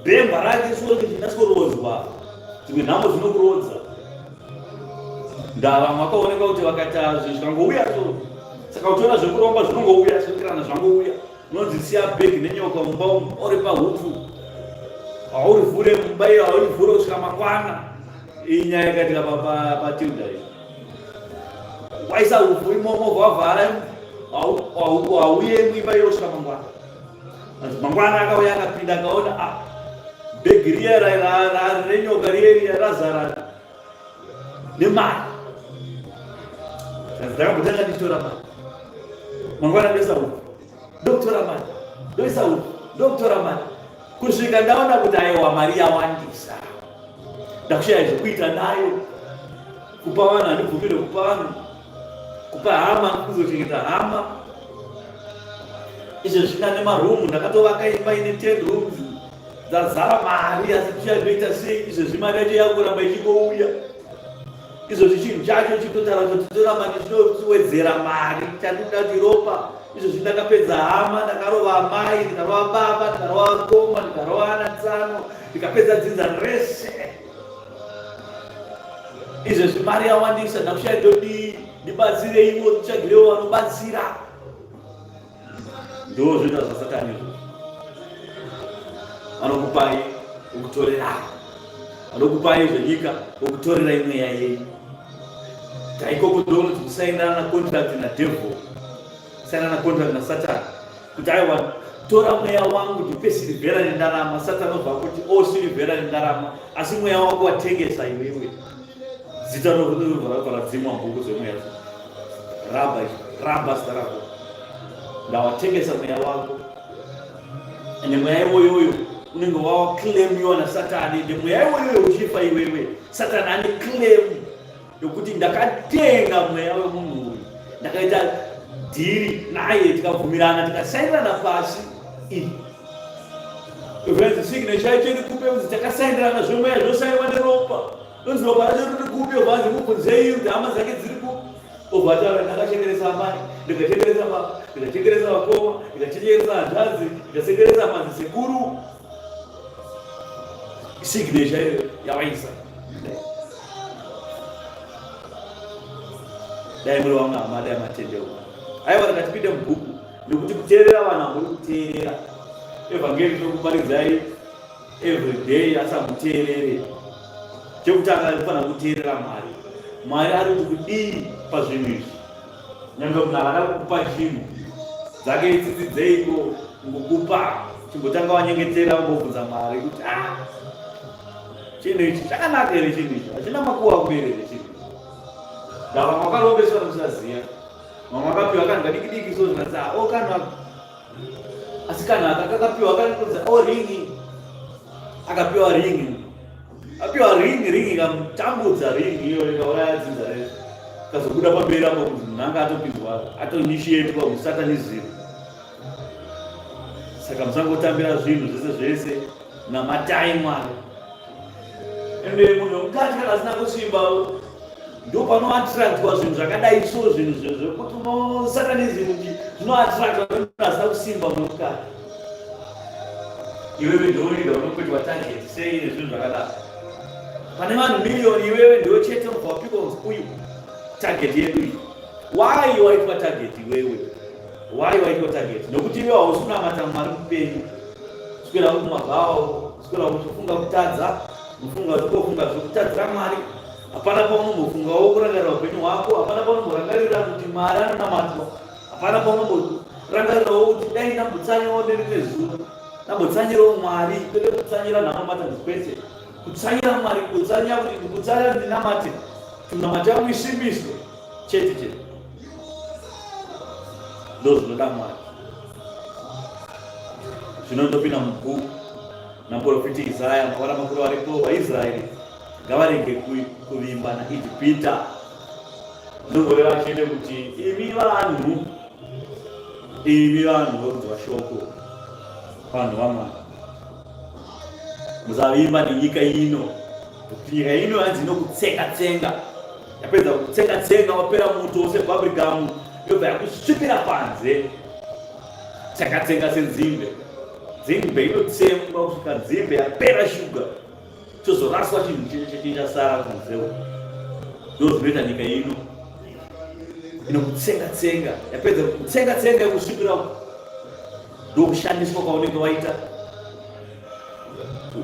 bhemba rake sure kuti ndinasikurodzwa. Dzimwe nhamo dzinokurodza. Ndavamwe vakaonekwa kuti vakaita zvinhu zvikangouya so, saka uchiona zvekuromba zvinongouya, zvinokirana zvangouya, unonzisiya bhegi nenyoka mumba uri pahutu, haurivhure mumba iyo, haurivhure kusvika mangwana. Iyi nyaya ikatika paTilda iyi. Waisa hufu imomo wavhara, hauye muimba iyo kusvika mangwana. Mangwana akauya akapinda akaona bhegi riya renyoka riya razara nemari. Ndakambotanga ndichitora mari. Mangwana ndoisa hufu, ndokutora mari, ndoisa hufu, ndokutora mari. Kusvika ndaona kuti aiwa mari yawandisa. Ndakushaya zvekuita nayo. Kupa vanhu handibvumire kupa vanhu. Kupa hama kuzochengeta hama. Izvo zvina nemarumu, ndakatovaka imba ine 10 rooms. Dzazara mari, asi tichazvoita sei? Izvo mari yacho yakuramba ichingouya. Izvo chinhu chacho chitotaura kuti toramba ndichitowedzera mari, chandinoda kuti ropa. Izvo ndakapedza hama, ndakarova amai, ndikarova baba, ndikarova vakoma, ndikarova ana 5, ndikapedza dzinza rese. Izvo mari yawandisa, ndakushaya ndodi ndibatsire ivo, tichagirewo vanobatsira. Ndo zvoita zvaSatani izvo. Vanokupai ukutorera, vanokupai zvenyika ukutorera imwe yayenyu. Taikoko ndono kuti kusainana na contract na devil, kusainana na contract na Satani. Kuti aiwa tora mweya wangu ndipe silivhera nendarama. Satani obva kuti silivhera nendarama, asi mweya wako watengesa iwewe. Zita rakadzimwa mbuku dzemweya raba zita rako. Ndawatengesa mweya wako. Ende mweya iwoyoyo unenge wawaclaimiwa na Satani. Ende mweya iwoyoyo uchifa iwewe, Satani ane claim yokuti ndakatenga mweya wemunhu uyu, ndakaita dhiri naye, tikabvumirana, tikasainirana pasi. Friends, signature yacho iri kupe kuti takasainirana zvemweya zvosainiwa neropa. Donzi ropa racho riri kupe, obva mubvunzei kuti hama dzake dziri kupe. Obva taura ndakachengeresa amai, ndikachengeresa baba, ndikachengeresa vakoma, ndikachengeresa hanzvadzi, ndikasengeresa madziseguru. Signature iyo yawaisa. Dai muri vamwe hama, dai matendeuka. Aiwa ndakatipinde mubhuku nekuti kuteerera vanhu hamuri kuteerera. Evhangeri tokubaridzai everyday, asi hamuteerere. Chekutanga anofanira kuteerera Mwari. Mwari ari kuti kudii pazvinhu izvi. Nyange munhu akada kukupa chinhu dzake itsitsi dzeiko ngokupa chimbotanga wanyengetera mbobvunza Mwari kuti chinhu ichi chakanaka here, chinhu ichi hachina makuwa kuberere chinhu ndava makarombeswa nokusaziva, mamwe akapiwa kanhu kadiki diki so zvinatsa kanhu asi kanhu aka kakapiwa kanodza ringi, akapiwa ringi, apiwa ringi ikamutambudza ringi iyo ikauraya dzinza resu, kazobuda pamberi apo kuti munhu anga atopinzwa atonyishiyetwa musataniziro. Saka musangotambira zvinhu zvese zvese namatai Mwari. Ende munhu mukati kana asina kusimba ndo panoatiractwa zvinhu zvakadai so, zvinhu zvekuti unosatanism zvinoatiractwa munhu asina kusimba mukati. Iwewe ndoida unopetwa target sei nezvinhu zvakadaro. Pane vanhu miliyoni, iwewe ndiwe chete mubva wapikwa kunzi uyu target yedu iyi. Why waitwa target iwewe? Why waitwa target? Nokuti iwe hausi kunamata Mwari mupenyu. Kuswera kuti mabhawa, kuswera kuti ufunga kutadza, mufunga kuti kutadzira Mwari. Hapana paunombofungawo kurangarira upenyu hwako, hapana paunomborangarira kuti Mwari anonamatwa, hapana paunomborangarirawo kuti dai ndambotsanyawo derere zuva, ndambotsanyirawo Mwari, kwete kutsanyira nhamamatadzi kwese. Kutsanyira Mwari, kutsanya kuti ndikutsanya ndinamate, kunamata yangu isimbiswe chete chete. Ndo zvinoda Mwari. Zvinondopinda mubhuku naprofiti Isaya, mavara makuru varipo vaIsraeri ngavarege kuvimba naIjipita. Ndogoreva chete kuti imi vanhu vokunzwa shoko, vanhu vaMwari, musavimba nenyika ino, kuti nyika ino yanzi inokutsenga-tsenga. Yapedza kutsenga-tsenga, wapera muto wose Bhabhirikamu, yobva yakusvipira panze. Tsenga-tsenga senzimbe, nzimbe inotsengwa kusvika nzimbe yapera shuga, chozoraswa chinhu chese chichasara kunzewo. Ndo zvinoita nyika ino, inokutsenga-tsenga. Yapedza kutsenga-tsenga yakusvipira ndokushandiswa kwaunenge waita.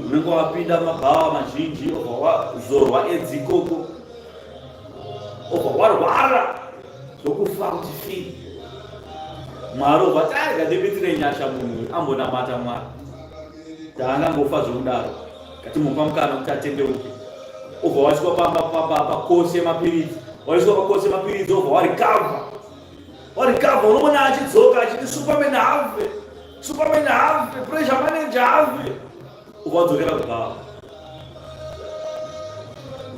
Unenge wapinda mabhawa mazhinji, obva wazorwa edzi ikoko, obva warwara zvokufa kuti fi. Mwari obva ngatibitire nyasha munhu ambonamata Mwari, taangangofa zvokudaro, ngatimupa mukana kuti atendeuke. Obva waiswa pakose mapiritsi, waiswa pakose mapiritsi, obva warikavha, unoona achidzoka achiti Superman have, pressure manager have, obva wadzokera kubhawa.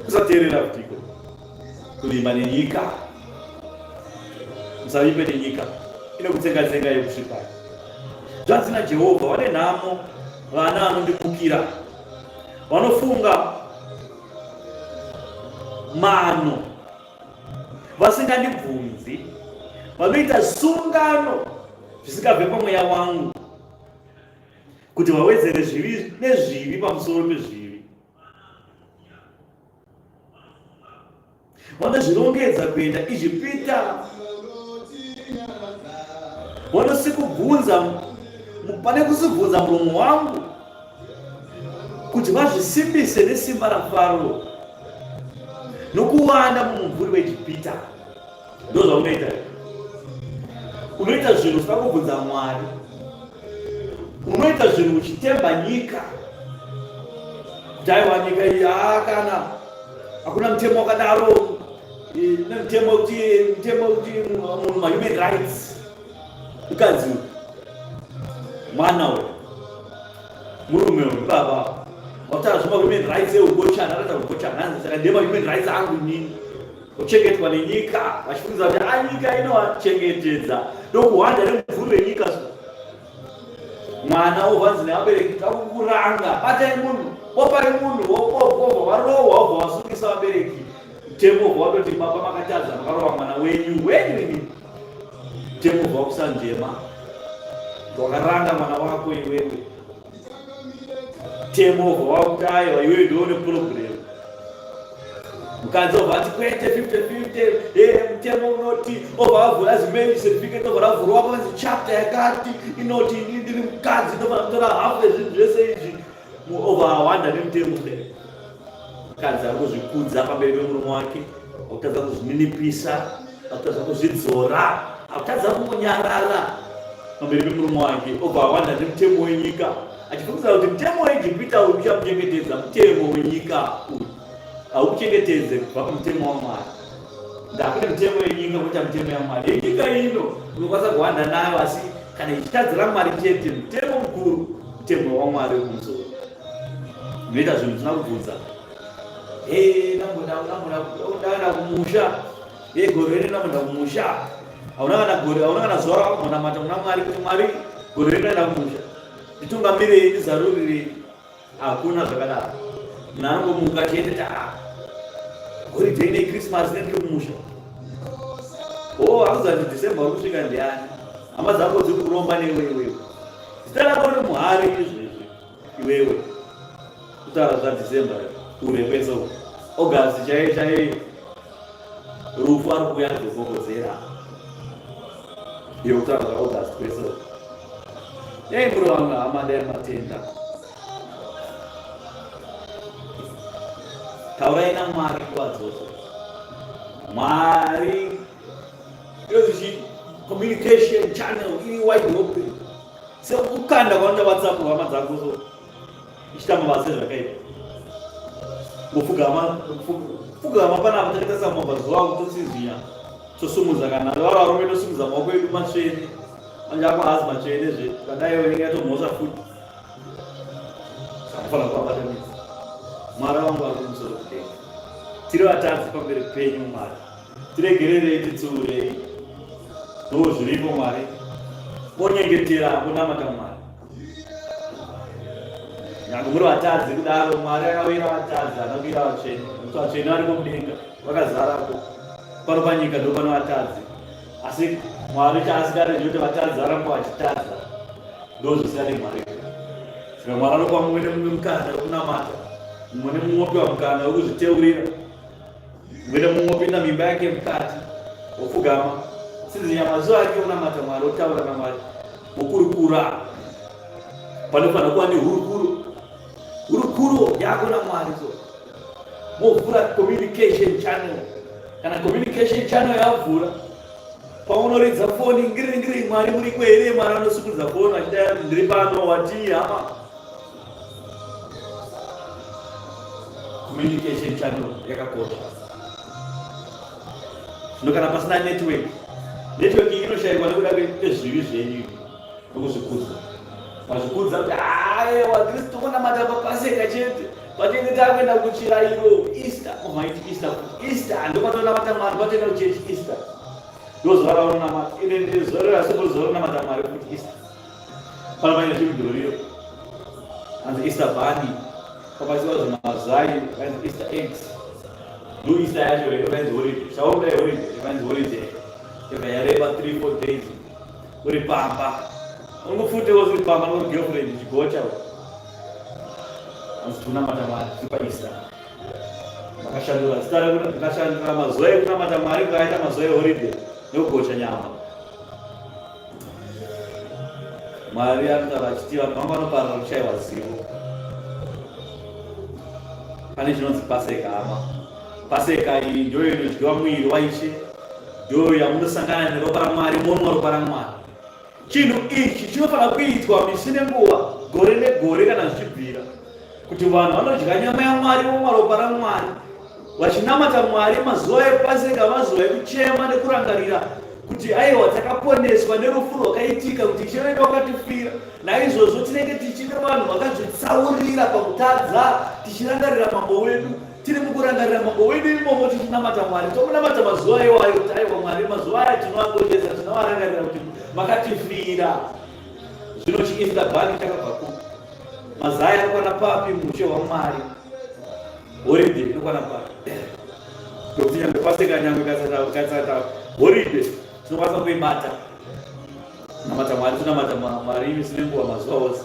Usateerera kutiko kuvimba nenyika, musavimbe nenyika inokutsenga-tsenga yekusvipa. Zvanzi naJehovha, vane nhamo vana vanondimukira, vanofunga mano vasingandibvunzi, vanoita sungano zvisingabve pamweya wangu, kuti vawedzere zvivi nezvivi pamusoro pezvivi. Vanozvirongedza kuenda Ijipita, vanosikubvunza, pane kusibvunza muromo wangu kuti vazvisimbise nesimba raFaro nokuwanda mumumvuri weIjipita. Ndo zvaunoita. Unoita zvinhu usina kubvunza Mwari, unoita zvinhu uchitemba nyika, kuti aiwa nyika iyi kana hakuna mutemo wakadaro, mutemo kuti munhu mahuman rights. Mukadzi mwana we murume we baba watara zvima human rights eugochana arata kugochana, saka ndema human rights angu nini kuchengetwa nenyika, vachifundisa kuti nyika inowachengetedza ndokuhwanda nemuvhuri wenyika. Mwana obvanzi nevabereki takukuranga, batai munhu, opai munhu, obva warohwa, obva wasungisa vabereki. Mutemo obva watoti baba makatadza, makarohwa mwana wenyu ini. Mutemo obva wakusanjema, wakaranga mwana wako iwewe. Mutemo obva wakuti aiwa iwewe ndiwo neproblem. Mukadzi obva ati kwete 50-50, mutemo unoti, obva wavhura zimarriage certificate, obva wavhurwa panzi chapter yakati inoti ndiri mukadzi ndobva kutora half yezvinhu zvese izvi, obva wawanda nemutemo kudai. Mukadzi ari kuzvikudza pamberi pemurume wake, akutadza kuzvininipisa, akutadza kuzvidzora, akutadza kumunyarara. pamberi pemurume wake obva awanda nemutemo wenyika achifungidzira kuti mutemo weIjipita uyu uchamuchengetedza. Mutemo wenyika uyu haukuchengetedze kubva pamutemo waMwari. Ndakuti mutemo wenyika kuita mutemo yaMwari. Yenyika ino unokwanisa kuhwanda nayo, asi kana ichitadzira Mwari chete, mutemo mukuru mutemo waMwari wekumusoro. Unoita zvinhu zvisina kubvunza. Ndaenda kumusha, gore rino ndaenda kumusha. Hauna kana zuva rakamhonamata muna Mwari kuti Mwari gore rino ndaenda kumusha. Nditungamirei, ndizarurirei. Hakuna zvakadaro. Munhu anongomuka achienda holiday neChristmas ndiri kumusha. Hakuziva kuti December uri kusvika ndiani. Hama dzako dziri kuromba newewe. Zita rako riri muhari izvezvi iwewe. Kutaura zvaDecember kure kwese uko. August chaiye rufu ari kuuya kuzogogodzera. Iyo kutaura zvaAugust kwese uko. Dai muri vanga hama dai matenda. Taurai naMwari nguva dzose. Mwari yozvichi communication channel iri wide open. Sekukanda kwanda WhatsApp hama dzako so ichita mabasa zvakaipa. Kufugama panapa takaita samamazuva ako tosiziya tosumudza kana varume tosumudza maoko edu matsvene manje ako hazi matsvene zve kadai wenenge yatomhosva futi sakufana kuvabatanidza. Mwari wangu ari kumusoro kudenga. Tiri vatadzi pamberi penyu Mwari. Tiregererei, titsuurei. Ndo zviripo Mwari. Monyengetera kunamata Mwari. Nyange muri vatadzi kudaro Mwari akawira vatadzi anowira vatsvene. Nokuti vatsvene vari mudenga vakazarako. Pano panyika ndo pano vatadzi. Asi Mwari chaasingaregi kuti vatadzi varambo vachitadza. Ndo zvisina neMwari. Saka Mwari anopa mumwe nemumwe mukana wekunamata. Mumwe nemumwe opiwa mukana wekuzviteurira. Mumwe nemumwe opinda mimba yake mukati wopfugama. Sizinya mazuva ake unamata Mwari, otaura naMwari. Mukurukura. Panofanira kuva nehurukuro. Hurukuro yako naMwari so. Movhura communication channel. Kana communication channel yavhura, paunoridza foni ngiri Mwari muriko here? Mwari anosukudza foni achida ndiri pano watii hama. Communication channel yakakosha. Zvino kana pasina network iyi inoshayikwa nekuda kwezvivi zvenyu nokuzvikudza. Mazvikudza kuti waKristu kunamata paPaseka chete, patinenge takuenda kuchirayiro Easter. Maiti Easter ndopatonamata Mwari, patoenda kuchechi Easter. Ndozuva raunamata. Ine ndizuva rasobozuva runamata Mwari kuti Easter. Pano paine chimudhuriro anzi Easter bunny. Papaisiwa zvimazai vanzi Easter eggs. Ndo Easter yacho rero vanzi holiday. Shaunda yeholiday vanzi holiday. Yakayareba 3-4 days. Uri pamba. Ungofutewo uri pamba no girlfriend chigocha. Anzi tunamata Mwari paEaster. Makashandura zita rekuti ndakashandura mazuva ekunamata Mwari kuaita mazuva eholiday nekugocha nyama. Mwari anotaura achiti vanhu vangu vanoparara kushayiwa zivo. Pane chinonzi Paseka hama. Paseka iyi ndiyo inodyiwa mwiri waIshe, ndiyo yamunosangana neropa raMwari, monwa ropa raMwari. Chinhu ichi chinofanira kuitwa misi nenguva, gore negore kana zvichibvira, kuti vanhu vanodya nyama yaMwari, vomwa ropa raMwari, vachinamata Mwari mazuva ePaseka, mazuva ekuchema nekurangarira kuti aiwa takaponeswa nerufu rwakaitika, kuti Ishe wedu wakatifira. Naizvozvo tinenge tichine vanhu vakazvitsaurira pakutadza, tichirangarira mambo wedu. Tiri mukurangarira mambo wedu imomo tichinamata Mwari. Tomunamata mazuva iwayo kuti aiwa Mwari, mazuva aya tinovakoshesa, tinovarangarira kuti makatifira. Zvino chiEaster bunny chakabva kupi? Mazaya anokwana papi mushe waMwari? Holiday inokwana papi? Ndokuti nyangwe Paseka nyangwe katsata holiday tinokwanisa kuibata. Kunamata Mwari, tunamata Mwari misi nenguva mazuva ose.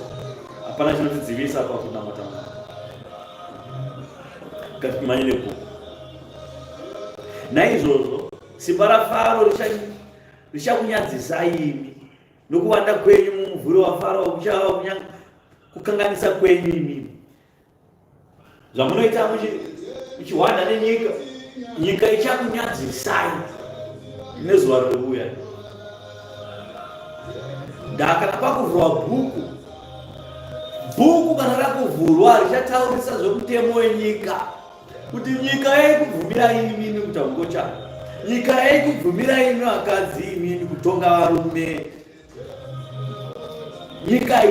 Hapana chinotidzivisa pakunamata Mwari. Ngatimanyire bhuku. Naizvozvo simba raFaro richakunyadzisai imi, nokuwanda kwenyu mumumvuri waFaro kuchava kukanganisa kwenyu imi. Zvamunoita muchihwanda nenyika, nyika ichakunyadzisai nezuva rinouya. ndakana pakuvhurwa bhuku kana rakuvhurwa richataurisa zvomutemo wenyika, kuti nyika yaikubvumira inini kuita ungocha, nyika yaikubvumira imi vakadzi inini kutonga varume, nyika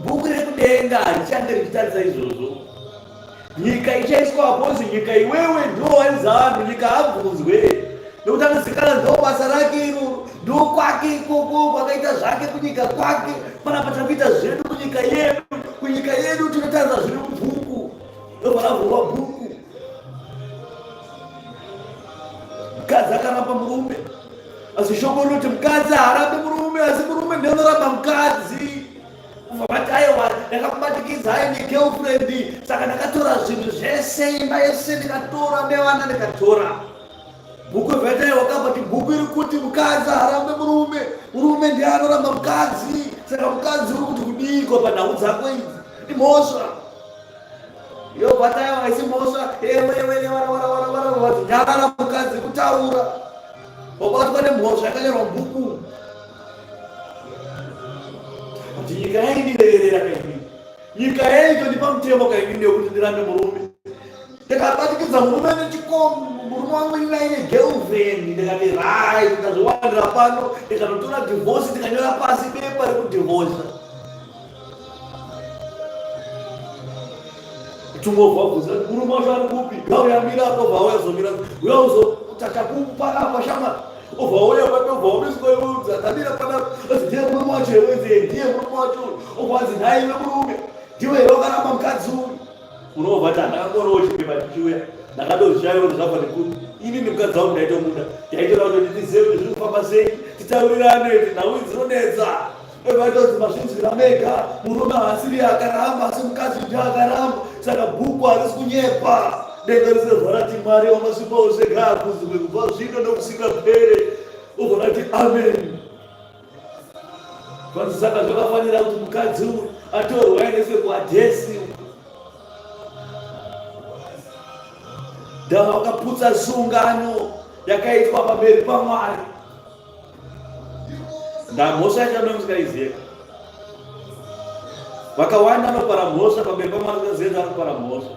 bhuku rekudenga harichange richitarisa izvozvo. Nyika ichaiswa apozi nyika iwewe ndo waiza vanhu, nyika abvunzwe nokuti anozikana ndo basa rake iro, ndo kwake ikoko kwakaita zvake kunyika kwake. Panapa takuita zvedu kunyika yedu, kunyika yedu tinotarisa zviri mubhuku, ndoparavhurwa bhuku. Mukadzi akaramba murume, asi shoko rinoti mukadzi haarambe murume, asi murume ndiye unoramba mukadzi. Vamati aiwa ndakakubatikidza negirlfriend, saka ndakatora zvinhu zvese, imba yese ndikatora, nevana ndikatora. Bhuku vhete wakabati bhuku iri kuti mukadzi harambe murume, murume ndiye anoramba mukadzi. Saka mukadzi uri kuti kudiko panhau dzako idzi imhosva. Iyo bhataiwa isi mhosva, ewe nyara mukadzi kutaura. Wabatwa nemhosva yakanyorwa mubhuku. Kuti nyika yaindiregerera kaini, nyika yaitonipa mutemo kaini nekuti ndirambe murume. Ndikabatikidza murume nechikombo, murume wangu inaine girlfriend, ndikati rai, ndikazowandira pano, ndikanotora divorce, ndikanyora pasi pepa rekudivorce. Chungobva bvunza murume wacho ari kupi? Gauyamira apa obva yazomira, uya uzotatakupa apa shama. Obva uya pape obva umisikoiudza, tamira panapa, azi ndiye murume wacho here, ndiye murume wacho. Obva azi nhaiwe murume, ndiwe here wakaramba mukadzi uyu. Unobva kuti handakangorowo chipepa chichiuya, ndakadozvishayiwa kuti zvabva nekuti inini mukadzi wangu ndaitomuda, ndaitora kuti ndizive kuti zviri kufamba sei, titaurirane kuti nhau idzi dzinonetsa. Evaitodzi mazvinzwira mega, murume haasiri akaramba, asi mukadzi ndiye akaramba. Saka bhuku harisi kunyepa, denga risezva rati Mwari wamasvipawo zvega kuzwe kubva zvino nokusingapere. Obva rati amen. Vanhu saka zvakafanira kuti mukadzi uyu atorwa aendeswe kuhadhesi. Ndava vakaputsa sungano yakaitwa pamberi paMwari. Ndamhosva yachandomusikaizeka. Vakawanda anopara mhosva pamberi paMwari, kaziedza anopara mhosva.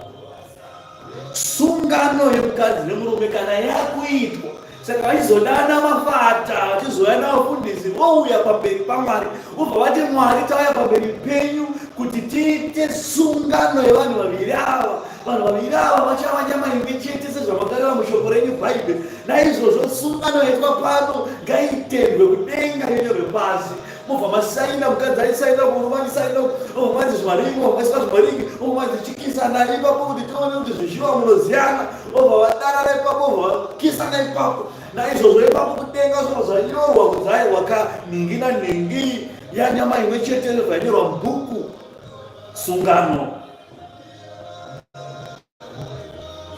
Sungano yemukadzi nemurume kana yakuitwa, saka vachizodana mafata, vachizoya navafundisi vouya pamberi paMwari, ubva vati Mwari tauya pamberi penyu kuti tiite sungano yevanhu vaviri ava. Vanhu vaviri ava vachava nyama imwe chete sezvamakareva mushoko renyu Bhaibheri. Naizvozvo sungano yaitwa pano ngaitendwe kudenga inyorwe pasi. Mobva masaina, mukadzi aisaina, murume aisaina, obva manzi zvimaringi, obva maiswa zvimaringi, obva manzi chikisana ipapo kuti tione kuti zvishiva munoziyana, obva vadarara ipapo, obva vakisana ipapo. Naizvozvo ipapo kudenga zvinhu zvanyorwa kuti hai wakanhingi nanhingi yanyama imwe chete zvainyorwa mubhuku sungano.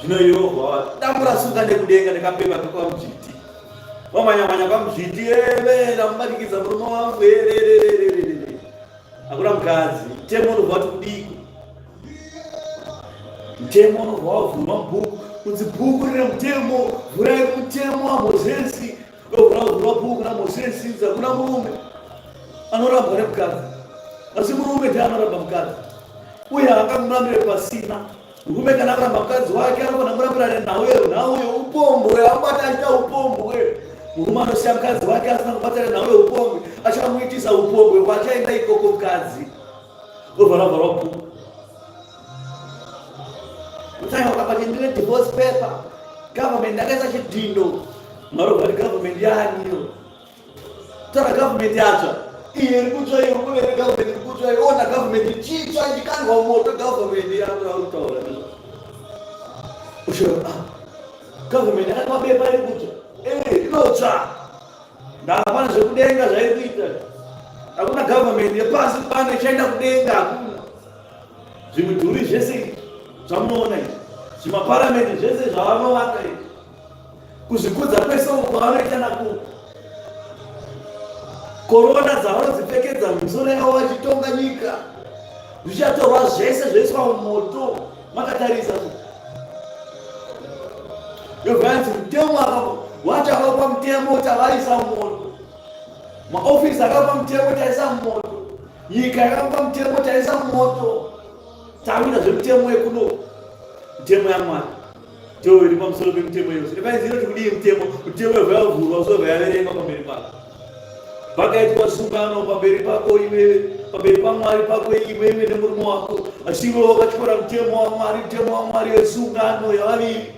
Zvino Jehovha damura sungano yekudenga ndakapepa paMujiti. Wamanyamanya paMujiti, ndamubatikidza murume wangu, hakuna mukadzi. Mutemo unobva kuti kudiko, mutemo unobva wavhurwa mubhuku, kunzi bhuku rine mutemo, vhurai mutemo waMozisi. Ndobva ravhurwa bhuku naMozisi, hakuna murume anorambwa nemukadzi, asi murume ndiye anoramba mukadzi. Uye haangamurambire pasina. Murume kana akaramba mukadzi wake anofana kurambira nenhau yeupombwe, ambati achiita upombwe. Murume anosiya mukadzi wake asina kubatana nhau yeupombwe, achamuitisa upombwe kwachaenda ikoko mukadzi. Obva ravhurwa bhuku. Utai wakabati ndine divorce paper, government yakaisa chidhindo. Mwari obva kuti government yaaniyo. Tora government yatsva, iye iri kutsva, iye murume iri government iri kutsva, ona government ichitsva ichikandwa moto, government yaakutaura nezvo. Ushora, government yakatwa bepa iri kutsva, inotsva. Ndapana zvekudenga zvairi kuita. Hakuna government yepasi pano ichaenda kudenga, hakuna. Zvimudhuri zvese zvamunoona izvi, zvimaparamende zvese zvavanovaka izvi, kuzvikudza kwese uko vanoita nakuko, korona dzavanodzipfekedza misoro yavo vachitonga nyika, zvichatorwa zvese zvoiswa mumoto. Makatarisa yobvanzi mutemo wachava pamutemo tavaisa mumoto. maofisi akapa mtemo taisa moto, nyika akapa mtemo taisa moto, tawira zvemutemo yekuno mutemo yaMwari ndiyo iri pamusoro pemutemo yose. Nepaiziva kuti kudii mutemo wevhayavhurwa usovhayaverenga pamberi pako, pakaitwa sungano pamberi pako iwewe, pamberi paMwari pako iwewe nemurume wako, achive wakatyora mutemo waMwari, mutemo waMwari wesungano yavaviri.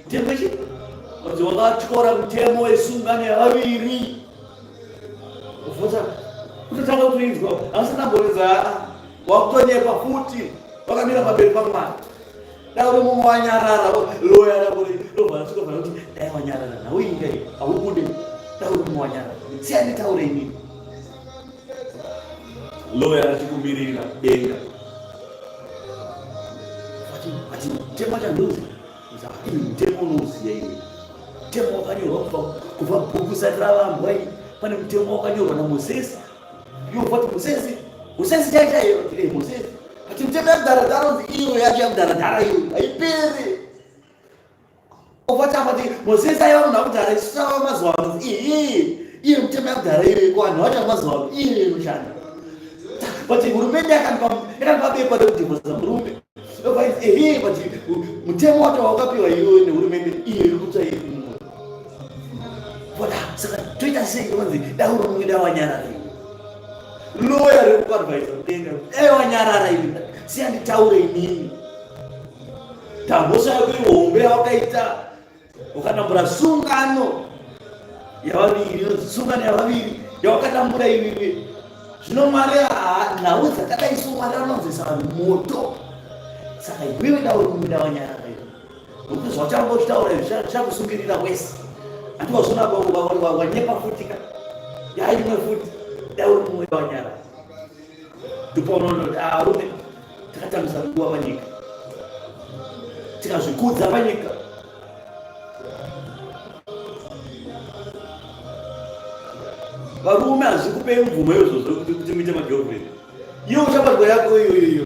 Mutemo chi kuti wakatyora mutemo wesungano yavaviri, kutotanga kutoinzwa asi ndamboridza wakutonyepa futi wakamira pamberi paMwari. Dauri mumwe wanyarara loya rakuri robvasvika kuti dai wanyarara nawe ingai aubude. Dauri mumwe wanyarara siyani taure inini loya achikumirira denga ati mutemo chandozi mutemo unoziya iwe, mutemo wakanyorwa kubva bhuku sati ravambwa. Pane mutemo wakanyorwa naMozisi, yovati Mozisi chaichaiyo Mozisi ati mutemo yamudharadhara unzi iyo yacho yamudharadhara iyo haiperi. Ovatambati Mozisi aiva munhu akudhara isava mazuva ano iye mutemo yakudhara iyo kuvanhu vacho mazuva ano iyo inoshanda. But hurumende yakanipa bepa rekudhibhosa murume but mutemo wacho wakapiwa iwe nehurumende iyo iri kutsva iri saka toita sei kunzi dauro mumwe dawanyarara iwe loya rekuadvaisa mudenga wanyarara iwe siyanditaure inini tambosha yako ihombe yawakaita wakatambura sungano yavaviri yawakatambura ivivi. Zvino Mwari nhau dzakadai so Mwari anonzesa vanhu moto. Saka iwewe dauri mumwe dawanyarara iwe nokuti zvauchambotaura izvi zvakusungirira wese. Andikazona wanyepa futi ka yaimwe futi dauri mumwe dawanyarara. Ndipo unonoti arume takatambisa nguva panyika, tikazvikudza panyika. Varume hazvikupei mvumo izvozvo kuti muite magirlfriend. Iwe uchabatwa yako iyoyo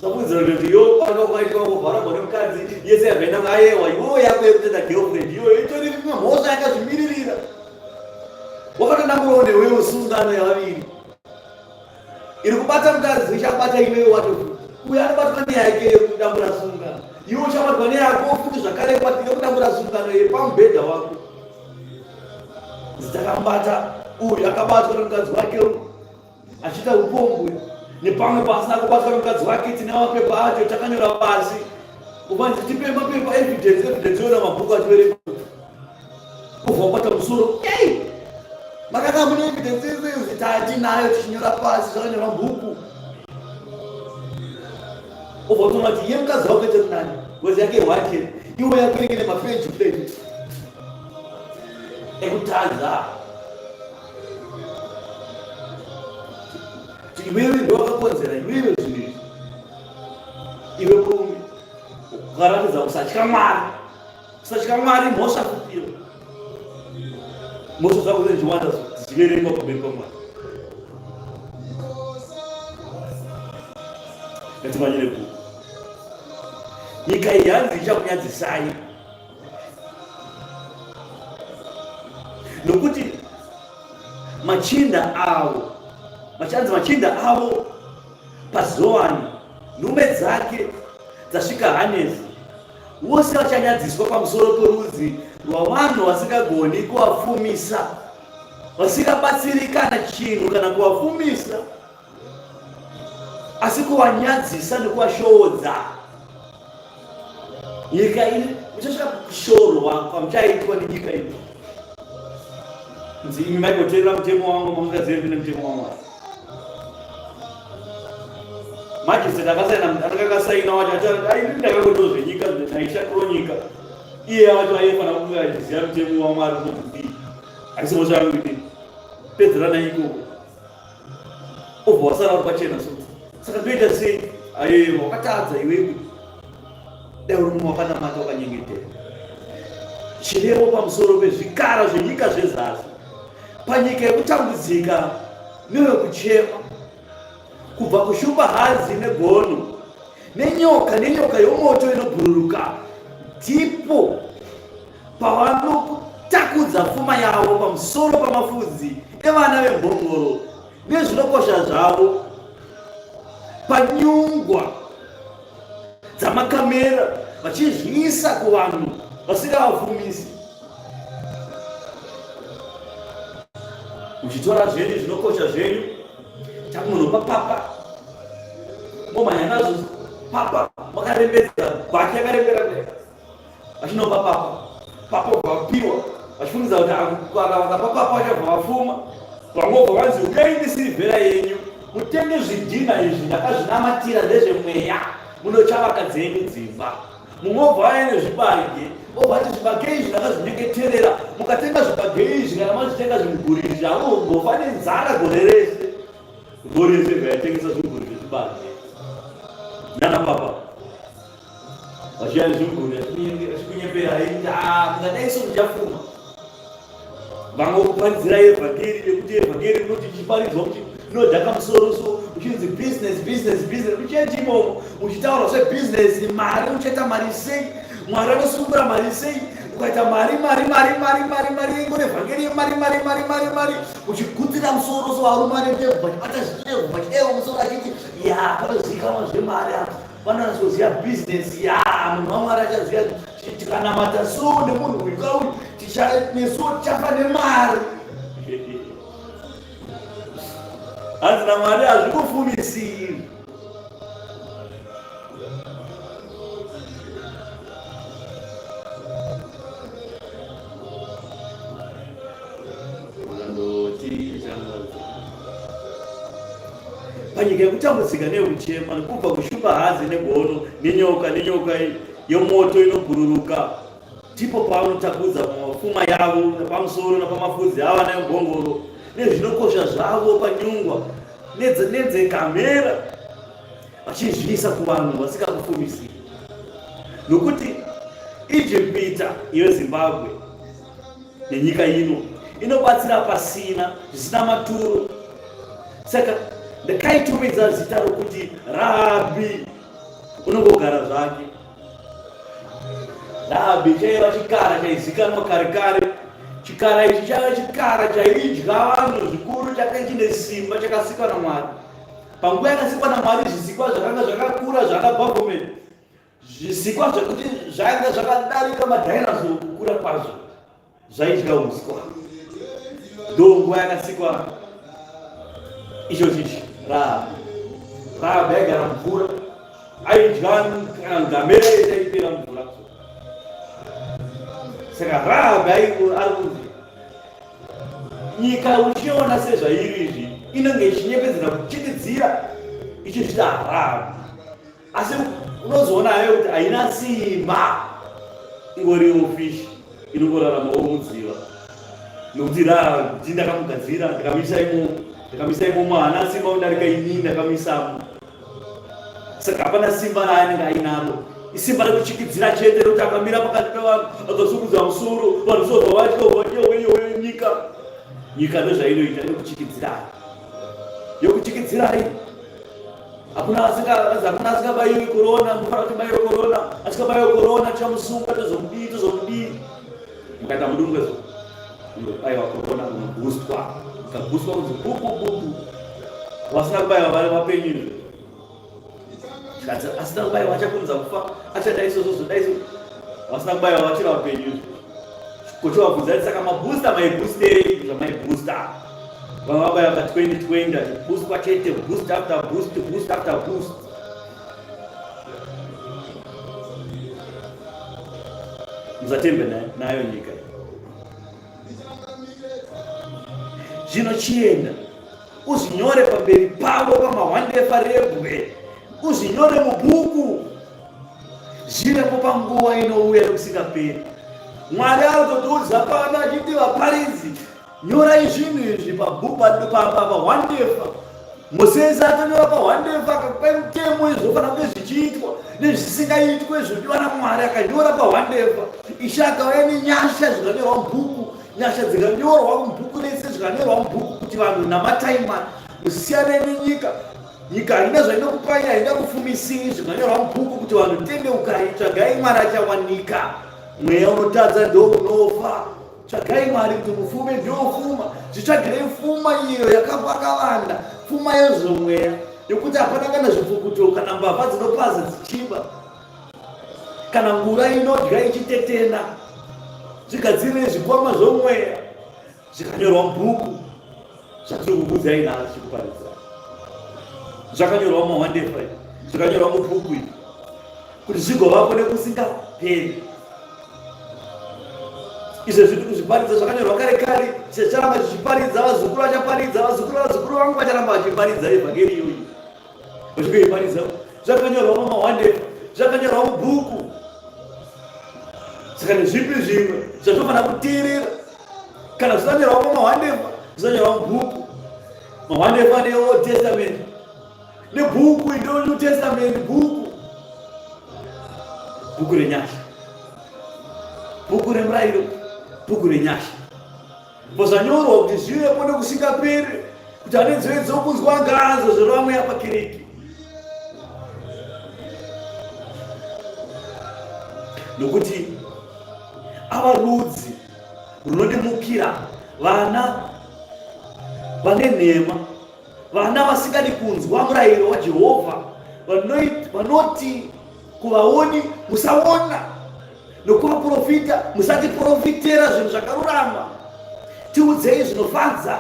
sakuudzira kuti yo panokaitwa kuvharagwa nemukadzi yese yabvenda ngayewa iwewe yako yekutoita girlfriend iyoyo itori mhosva yakazvimiririra. Wakatodamburawo newewo sungano yavaviri iri kubata mukadzi ichakubata iwewe watofuti. Uyo anobatwa neyake yekudambura sungano, iwe uchabatwa neyako futi zvakare yekudambura sungano yepamubhedha wako. Dzitakambata uyu akabatwa nemukadzi wake achiita upombwe, nepamwe pasina kubatwa nemukadzi wake tine mapepa acho takanyora pasi uvanzi tipe mapepa evidence yona mabhuku ativerenga ubva wabata musoro makaka mune evidence yese tatinayo tichinyora pasi zvakanyorwa mabhuku. Ubva utomati iye mukadzi wake temunani ngozi yake wake iwe yakunenge nemafeji plate ekutadza iwewe ndowakakonzera iwewe zvinhu iwe murume ukaratidza kusatya Mwari mhosva kupira mhosva dzako zvezviwanda dzichiverengwa pamberi paMwari. Ngatimanyire bhuku. Nyika iyi hanzi ichakunyadzisai nokuti machinda avo paZoani nhume dzake dzasvika Hanesi vose vachanyadziswa pamusoro porudzi rwavanhu vasingagoni kuvafumisa, vasingabatsirikana chinhu kana kuvafumisa, asi kuvanyadzisa nekuvashoodza. Nyika ine muchasvika kushorwa kwamuchaitwa nenyika ino. Imi maikoteerera mutemo wangu mamungazive kuti nemutemo waMwari. Majiseti akakasaina wacho ati ndakangotozve nyika naishatiro nyika iye wacho aifana kunge achiziva mutemo waMwari kuti asi mosvarangudini pedzerana ikoko obva wasara uri pachena. Saka toita sei? Wakatadza iwewe, dai uri mumwe wakanamata wakanyengetera. Chirevo pamusoro pezvikara zvenyika zvezasi, panyika yekutambudzika newekuchema, kubva kushumba hadzi negono nenyoka yomoto inobhururuka, ndipo pavanotakudza kuvandudza pfuma yavo pamusoro pamafudzi evana vembongoro nezvinokosha zvavo panyungwa dzamakamera, vachizviisa kuvanhu vasingavafumisi. Uchitora zvenyu zvinokosha zvenyu chamunopa papa momhanya nazvo papa makarembedza bhaki yakarembera kudai vachinopa papa vapiwa vachifungidza kuti vakapa papa vachabva vafuma. Vangobva vanzi uyai nesirivhera yenyu mutenge zvidhina izvi ndakazvinamatira ndezvemweya munochavaka dzenyu dzimba. Mungobva aine zvibage obvati zvibage izvi ndakazvinyengeterera mukatenga zvibage izvi kana mazvitenga zvimuguri zvavombofa nenzara gore rese vaitengesa zvimuguri zvezvibage nana papa vachiya zvimuguri achikunyepera aiti mungadaiso muchafuma. Vangokuparidzira evhangeri nekuti evhangeri rinoti chichiparidzwa kuti inodhaka musoro so uchinzi business uchienda imomo uchitaura zvebusiness, mari uchaita mari sei, Mwari anosunungura mari sei, ukaita mari ingo nevhangeri yemari uchigutira musoro so varume vanebata zvicheo vachidaiwa musoro achiti panozivikanwa zvemari apa panozoziva business munhu waMwari achaziva tikanamata so nemunhu uyu nesu tichafa nemari. Hanzi Mwari hazvikufumisi. Panyika yekutambudzika neuchema nekubva kushupa hadzi negono nenyoka yomoto inobhururuka ndipo pavanotakudza pamapfuma yavo napamusoro napamafudzi avana vembongoro nezvinokosha zvavo panyungwa nedzekamera vachizviisa kuvanhu vasingakufumisi. Nokuti Ijipita yeZimbabwe nenyika ino inobatsira pasina zvisina maturo. Saka ndakaitumidza zita rokuti Rahabi, unongogara zvake. Rahabi chaiva chikara chaizikanwa kare. Chikara ichi chaiva chikara chaidya vanhu zvikuru, chakanga chine simba, chakasikwa naMwari. Panguva yakasikwa naMwari zvisikwa zvakanga zvakakura zvakabhavomeni, zvisikwa zvekuti zvanga zvakadarika madhainasoru kukura kwazvo, zvaidya uswa. Ndonguva yakasikwa icho chichi Rahabi aigara mvura, aidya ngamera yaipera mvura. Saka Rahabi ari kunzi nyika uchiona sezvairi izvi inenge ichinyepedzera kuchikidzira ichichita Rahabi, asi unozoonayo kuti haina simba, ingoriwo fishi inongoraramawo mudziva. Nokuti Rahabi ndakamugadzira ndakamisa imomo, haana simba kudarika ini ndakamisamo. Saka hapana simba raanenge ainaro, isimba rekuchikidzira chete rokuti akamira pakati pevanhu akasungudza musoro vanhu sobva vatyo nyika ndozvainoita yokuchikidzirai. Hakuna asingabayiwi korona, mufana kuti bayiwe korona, asikabayiwe korona chamusunga tozomudii. Mukaita mudungwezo aiwa korona unobhuswa, ukabhuswa kunzi bubu wasina kubayiwa vari mapenyu. Asina kubayiwa achakunza kufa, achadaisozo wasina kubayiwa vachira vapenyu. Kuchovabvunza saka mabooster maiboosterei zvamaibooster. Vamwe vabayiwa pa2020 achibhuswa chete, boost after boost. Musatembe nayo nyika. Zvino chienda uzvinyore pamberi pavo pamawandefa rebwe, uzvinyore mubhuku, zvirepo panguva inouya nekusingaperi. Mwari arikutiudza pano achiti vaparidzi, nyorai zvinhu izvi pawandefa. Mozisi atonyora pawandefa akapai mutemo izvofana kunge zvichiitwa nezvisingaitwe zvodiwa naMwari, akanyora pawandefa. Ishe akauya nenyasha zvikanyorwa mubhuku, nyasha dzikanyorwa mubhuku nese zvikanyorwa mubhuku, kuti vanhu namataimani musiyane nenyika. Nyika haina zvainokupai, haina kufumisiri zvikanyorwa mubhuku kuti vanhu tendeukai, tsvagai Mwari achawanika. Mweya unotadza ndo unofa, tsvagai Mwari kuti mupfume ndiofuma, zvitsvagirei pfuma iyo yakawanda, pfuma yezvomweya yokuti hapana kana zvipfukuto kana mbavha dzinopaza dzichiba kana ngura inodya ichitetena. Zvigadzirire zvikwama zvomweya zvikanyorwa mubhuku zvatiri kukudzai nazvo chikuparidza. Zvakanyorwa mumawandefa, zvakanyorwa mubhuku iri kuti zvigovapo nekusingaperi. Izvo zviri kuzviparidza zvakanyorwa kare kare, chicharamba chichiparidza, vazukuru vachaparidza, vazukuru vangu vacharamba vachiparidza evhangeri iyoyi. Vachikuiparidza zvakanyorwa mumawandefa, zvakanyorwa mubhuku. Saka nezvipi zvimwe zvatofana kuteerera kana zvisanyorwa mumawandefa, zvisanyorwa mubhuku. Mawandefa neold testament nebhuku ndo new testament, bhuku renyasha, bhuku remurayiro, bhuku renyasha. Pozvanyorwa kuti zvivepo nekusingaperi, kuti ane nzeve dzokunzwa ngaazozvere vamwe yapakereke. Nokuti ava rudzi runodimukira vana vane nhema, vana vasingadi kunzwa murayiro waJehovha, vanoti kuvaoni musaona, nokuvaprofita musatiprofitera zvinhu zvakarurama. Tiudzei zvinofadza,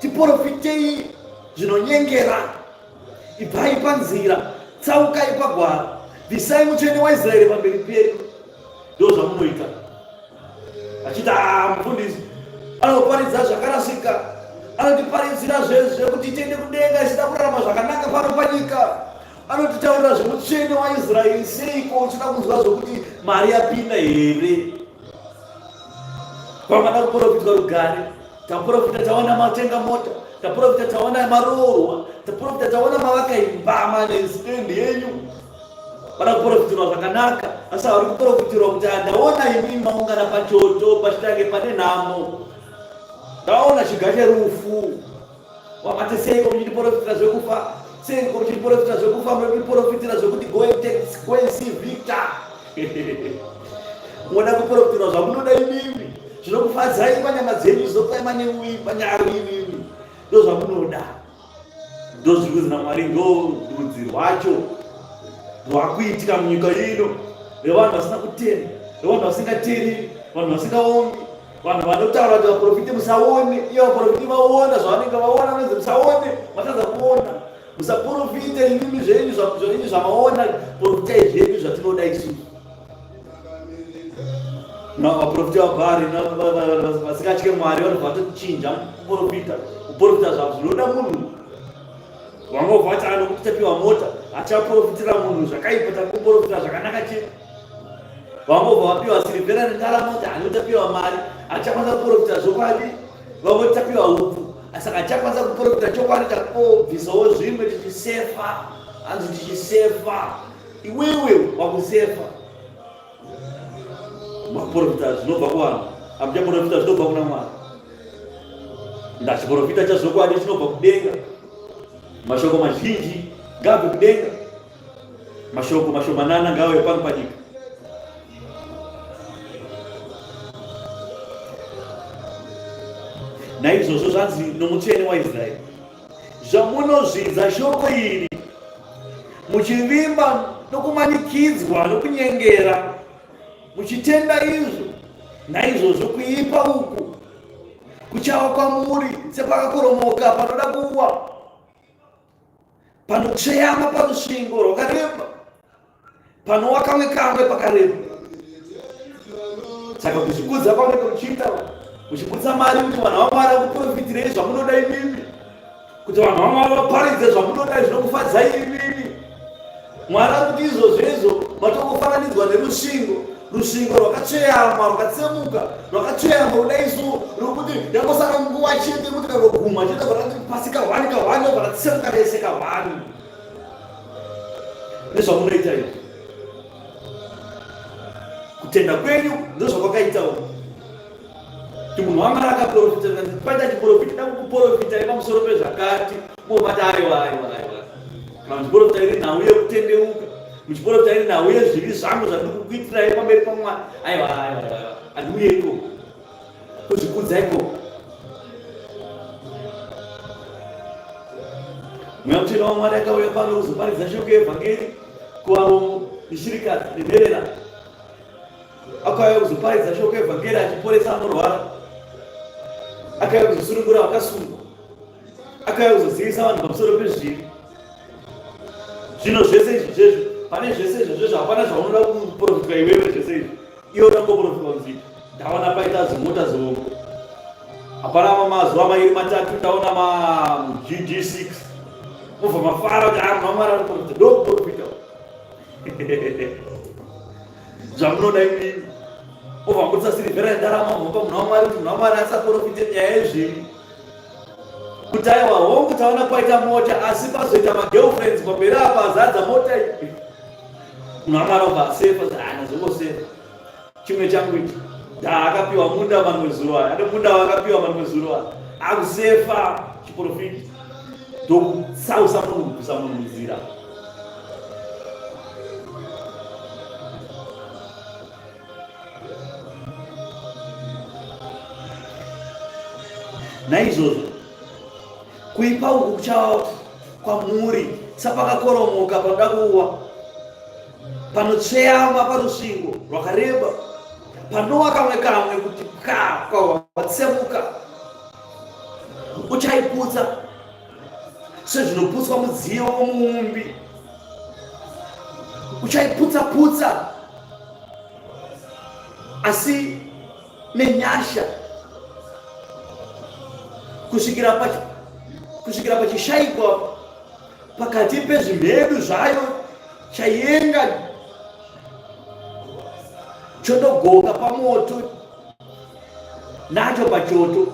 tiprofitei zvinonyengera. Ibvai panzira, tsaukai pagwara, bvisai mutsvene waIsraeri pamberi pedu. Ndo zvamunoita. Achiti mufundisi anoparidza zvakarasika, anotiparidzira zvekuti tiende kudenga isida kurarama zvakanaka pano panyika. Anotitaurira zvemutsvene waIsraeri, seiko uchida kunzwa zvokuti mari yapinda here? Kwamada kuprofitwa rugare, taprofita taona matenga mota, taprofita taona maroorwa, taprofita taona mavaka imba manesitendi yenyu. Para kuprofitirwa zvakanaka, asi hauri kuprofitirwa kuti ndaona imi maungana pachoto pachitange pane nhamo, ndaona chiga cherufu. Wamati seiko muchitiprofitira zvekufa? Seiko muchitiprofitira zvekufa? Munotiprofitira zvekuti go and see Victor. Munoda kuprofitirwa zvamunoda imimi, zvinokufadzai panyama dzenyu, zvinokupai maneuyi panyaro imimi. Ndo zvamunoda, ndo zviri kuzi naMwari ndo rudzi rwacho rwakuitika munyika ino, revanhu vasina kutenda, revanhu vasingateereri, vanhu vasingaongi, vanhu vanotaura kuti vaprofite musaone, iye vaprofite vaona zvavanenge vaona, vanonzi musaone, matadza kuona. Musaprofite imimi zvenyu zvamaona, profitai zvenyu zvatinoda isusu. Vaprofita vabhari vasingatye Mwari vanobva vatochinja kuprofita zvavo zvinoda munhu. Vamwe vobva vati nokuti tapiwa mota achaprofitira munhu zvakaipa, takuprofitira zvakanaka chete. Vamwe vobva vapiwa sirivhera nendaramo kuti anotapiwa mari achakwanisa kuprofita zvokwadi. Vamwe tapiwa upfu, saka achakwanisa kuprofita chokwadi, takobvisawo zvimwe tichisefa, hanzi tichisefa. Iwewe wakusefa maprofita zvinobva kuvanhu, hamuchaprofita zvinobva kuna Mwari. Ndachiprofita chazvokwadi chinobva kudenga. Mashoko mazhinji ngabve kudenga, mashoko mashomanana ngauye pano panyika. Naizvozvo zvanzi nomutsvene waIsraeri, zvamunozvidza shoko iri muchivimba nokumanikidzwa nokunyengera, muchitenda izvo, naizvozvo kuipa uku kuchava kwamuri sepakakoromoka panoda kuwa, panotsveyama parusvingo rwakareba, panowa kamwe pakareba. Saka kuzvikudza kwaunenge muchiita, muchibudisa mari kuti vanhu vaMwari vakuprofitirei zvamunoda imimi, kuti vanhu vaMwari vaparidze zvamunoda zvinokufadzai imimi. Mwari akuti izvozvo matokufananidzwa nerusvingo, rusvingo rwakatsveyama, rwakatsemuka, rwakatsveyama kudai so, rokuti yangosara nguva chete kuti kagoguma chete vakati pasi kahwani vakatsemuka rese kahwani. Nezvamunoita izvi, kutenda kwenyu ndozvakwakaitawo. Kuti munhu waMwari akaprofita, paita achiprofita, da kukuprofita pamusoro pezvakati, mobati aiwa. Kana muchiprofita iri nhau yekutendeuka, muchiprofita iri nhau yezvivi zvangu zvandiri kukuitirai pamberi paMwari, aiwa, handiuye ikoko. kuzvikudza iko. Mweya Mutsvene waMwari akauya pano kuzoparidza shoko evhangeri kuvarombo neshirikadzi nenherera. Akauya kuzoparidza shoko evhangeri achiporesa anorwara. Akauya kuzosunungura vakasungwa. Akauya kuzozivisa vanhu pamusoro pezvivi. Zvino zvese izvi zvezvo, pane zvese izvozvo hapana zvaunoda kuprofitwa iwewe. Zvese izvi iwe unangoprofitwa kunzi ndaona paita zimota zombo. Hapana mazuva mairi matatu ndaona GG6 mubva mafara kuti ari mamwari ari profita. Ndokuprofita zvamunoda imini. Mubva mutsa sirivhera yendarama mubva munhu waMwari kuti munhu waMwari asaprofite nyaya yezviri. Kuti aiwa hongu taona kwaita mota asi pazoita magirlfriends pamberi apa azadza mota iyi. Munhu waMwari obva asefa nazongosefa. Chimwe changu ichi ndaakapiwa munda mamwe zuva ane munda wakapiwa mamwe zuva akusefa chiprofiti ndokusausa munhu kubvisa munhu munzira. Naizvozvo kuipa uku kuchava kwamuri sapakakoromoka panoda kuwa, panotsveyama parusvingo rwakareba, panowa kamwe kamwe kuti watsemuka. Uchaiputsa sezvinoputswa mudziyo womuumbi. Uchaiputsa-putsa asi nenyasha kusvikira pachishayikwa pakati pezvimhedu zvayo chayenga chotogoka pamoto nacho pachoto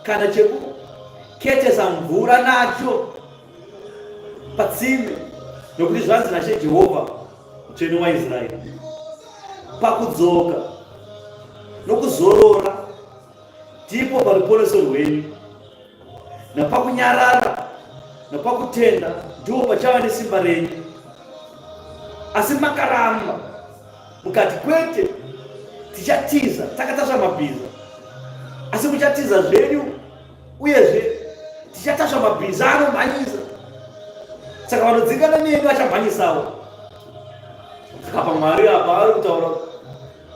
kana chekuketesa mvura nacho patsime. Nokuti zvanzi naShe Jehovha Mutsvene waIsraeri, pakudzoka nokuzorora ndipo paruponeso rwenyu, napakunyarara napakutenda ndipo pachava nesimba renyu. Asi makaramba mukati kwete tichatiza takatasva mabhiza, asi muchatiza zvenyu uyezve tichatasva mabhiza anomhanyisa. Saka vanodzingana nemi vachamhanyisawo. Saka paMwari apa ari kutaura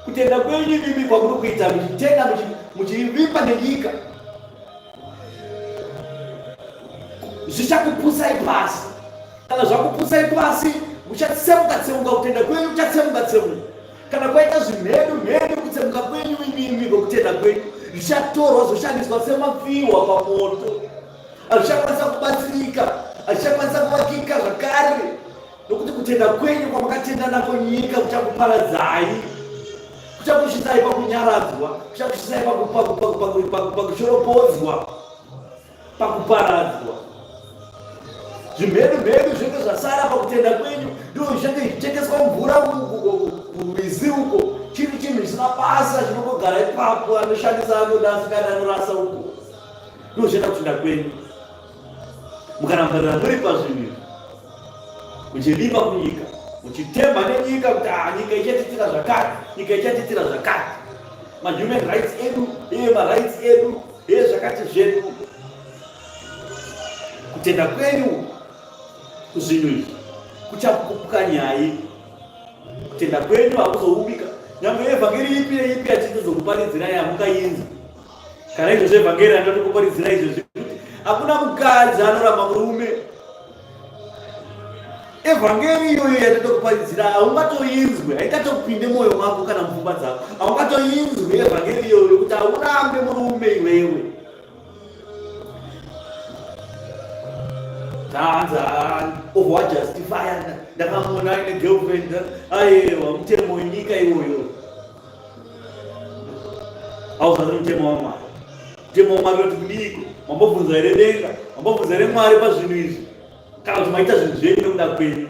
kutenda kwenyu imi kwakuri kuita muchitenda muchivimba nenyika zvichakupusai pasi. Kana zvakupusai pasi muchatsemuka-tsemuka, kutenda kwenyu kuchatsemuka-tsemuka. Kana kwaita zvimhedu kutsemuka kwenyu imi kwakutenda kwenyu zvichatorwa zvoshandiswa semapfihwa pamoto. Hazvichakwanisa kubatsirika, hazvichakwanisa kuvakika zvakare, nokuti kutenda kwenyu kwamakatenda nako nyika kuchakuparadzai, kuchakushisai pakunyaradzwa, kuchakushisai pakushoropodzwa, pakuparadzwa. Zvimhedu zvinenge zvasara pakutenda kwenyu ndizvo zvichange zvichitengeswa mvura kurwizi uko. Chiri chinhu chisina basa chinongogara ipapo, anoshandisa anoda asikada anorasa uko. Ndizvo zvichenda kutenda kwenyu. Mukarambarira muri pazvinhu muchirima kunyika, muchitemba nenyika kuti nyika ichatitira zvakati, nyika ichatitira zvakati, mahuman rights edu, marights edu, zvakati zvedu. Kutenda kwenyu kuzvinhu izvi kuchapupuka nyai. Kutenda kwenyu hakuzoubika. Nyangwe evhangeri ipi neipi yatinodzokuparidzirai hamungainzwi. Kana izvozvo evhangeri handoti kuparidzirai izvozvo kuti hakuna mukadzi anoramba murume. Evhangeri iyoyo yatotokuparidzira haungatoinzwi, haingatopinde mwoyo mako kana mupfungwa dzako. Haungatoinzwi evhangeri iyoyo kuti haurambe murume iwewe. Ovajustifya ndakamona aine girlfriend, aiwa mutemo wenyika iwoyo. Hauzati mutemo waMwari. Mutemo waMwari kuti kudiko? Mambobvunza here denga? Mambobvunza here Mwari pazvinhu izvi? Kana kuti maita zvinhu zvenyu nekuda kwenyu,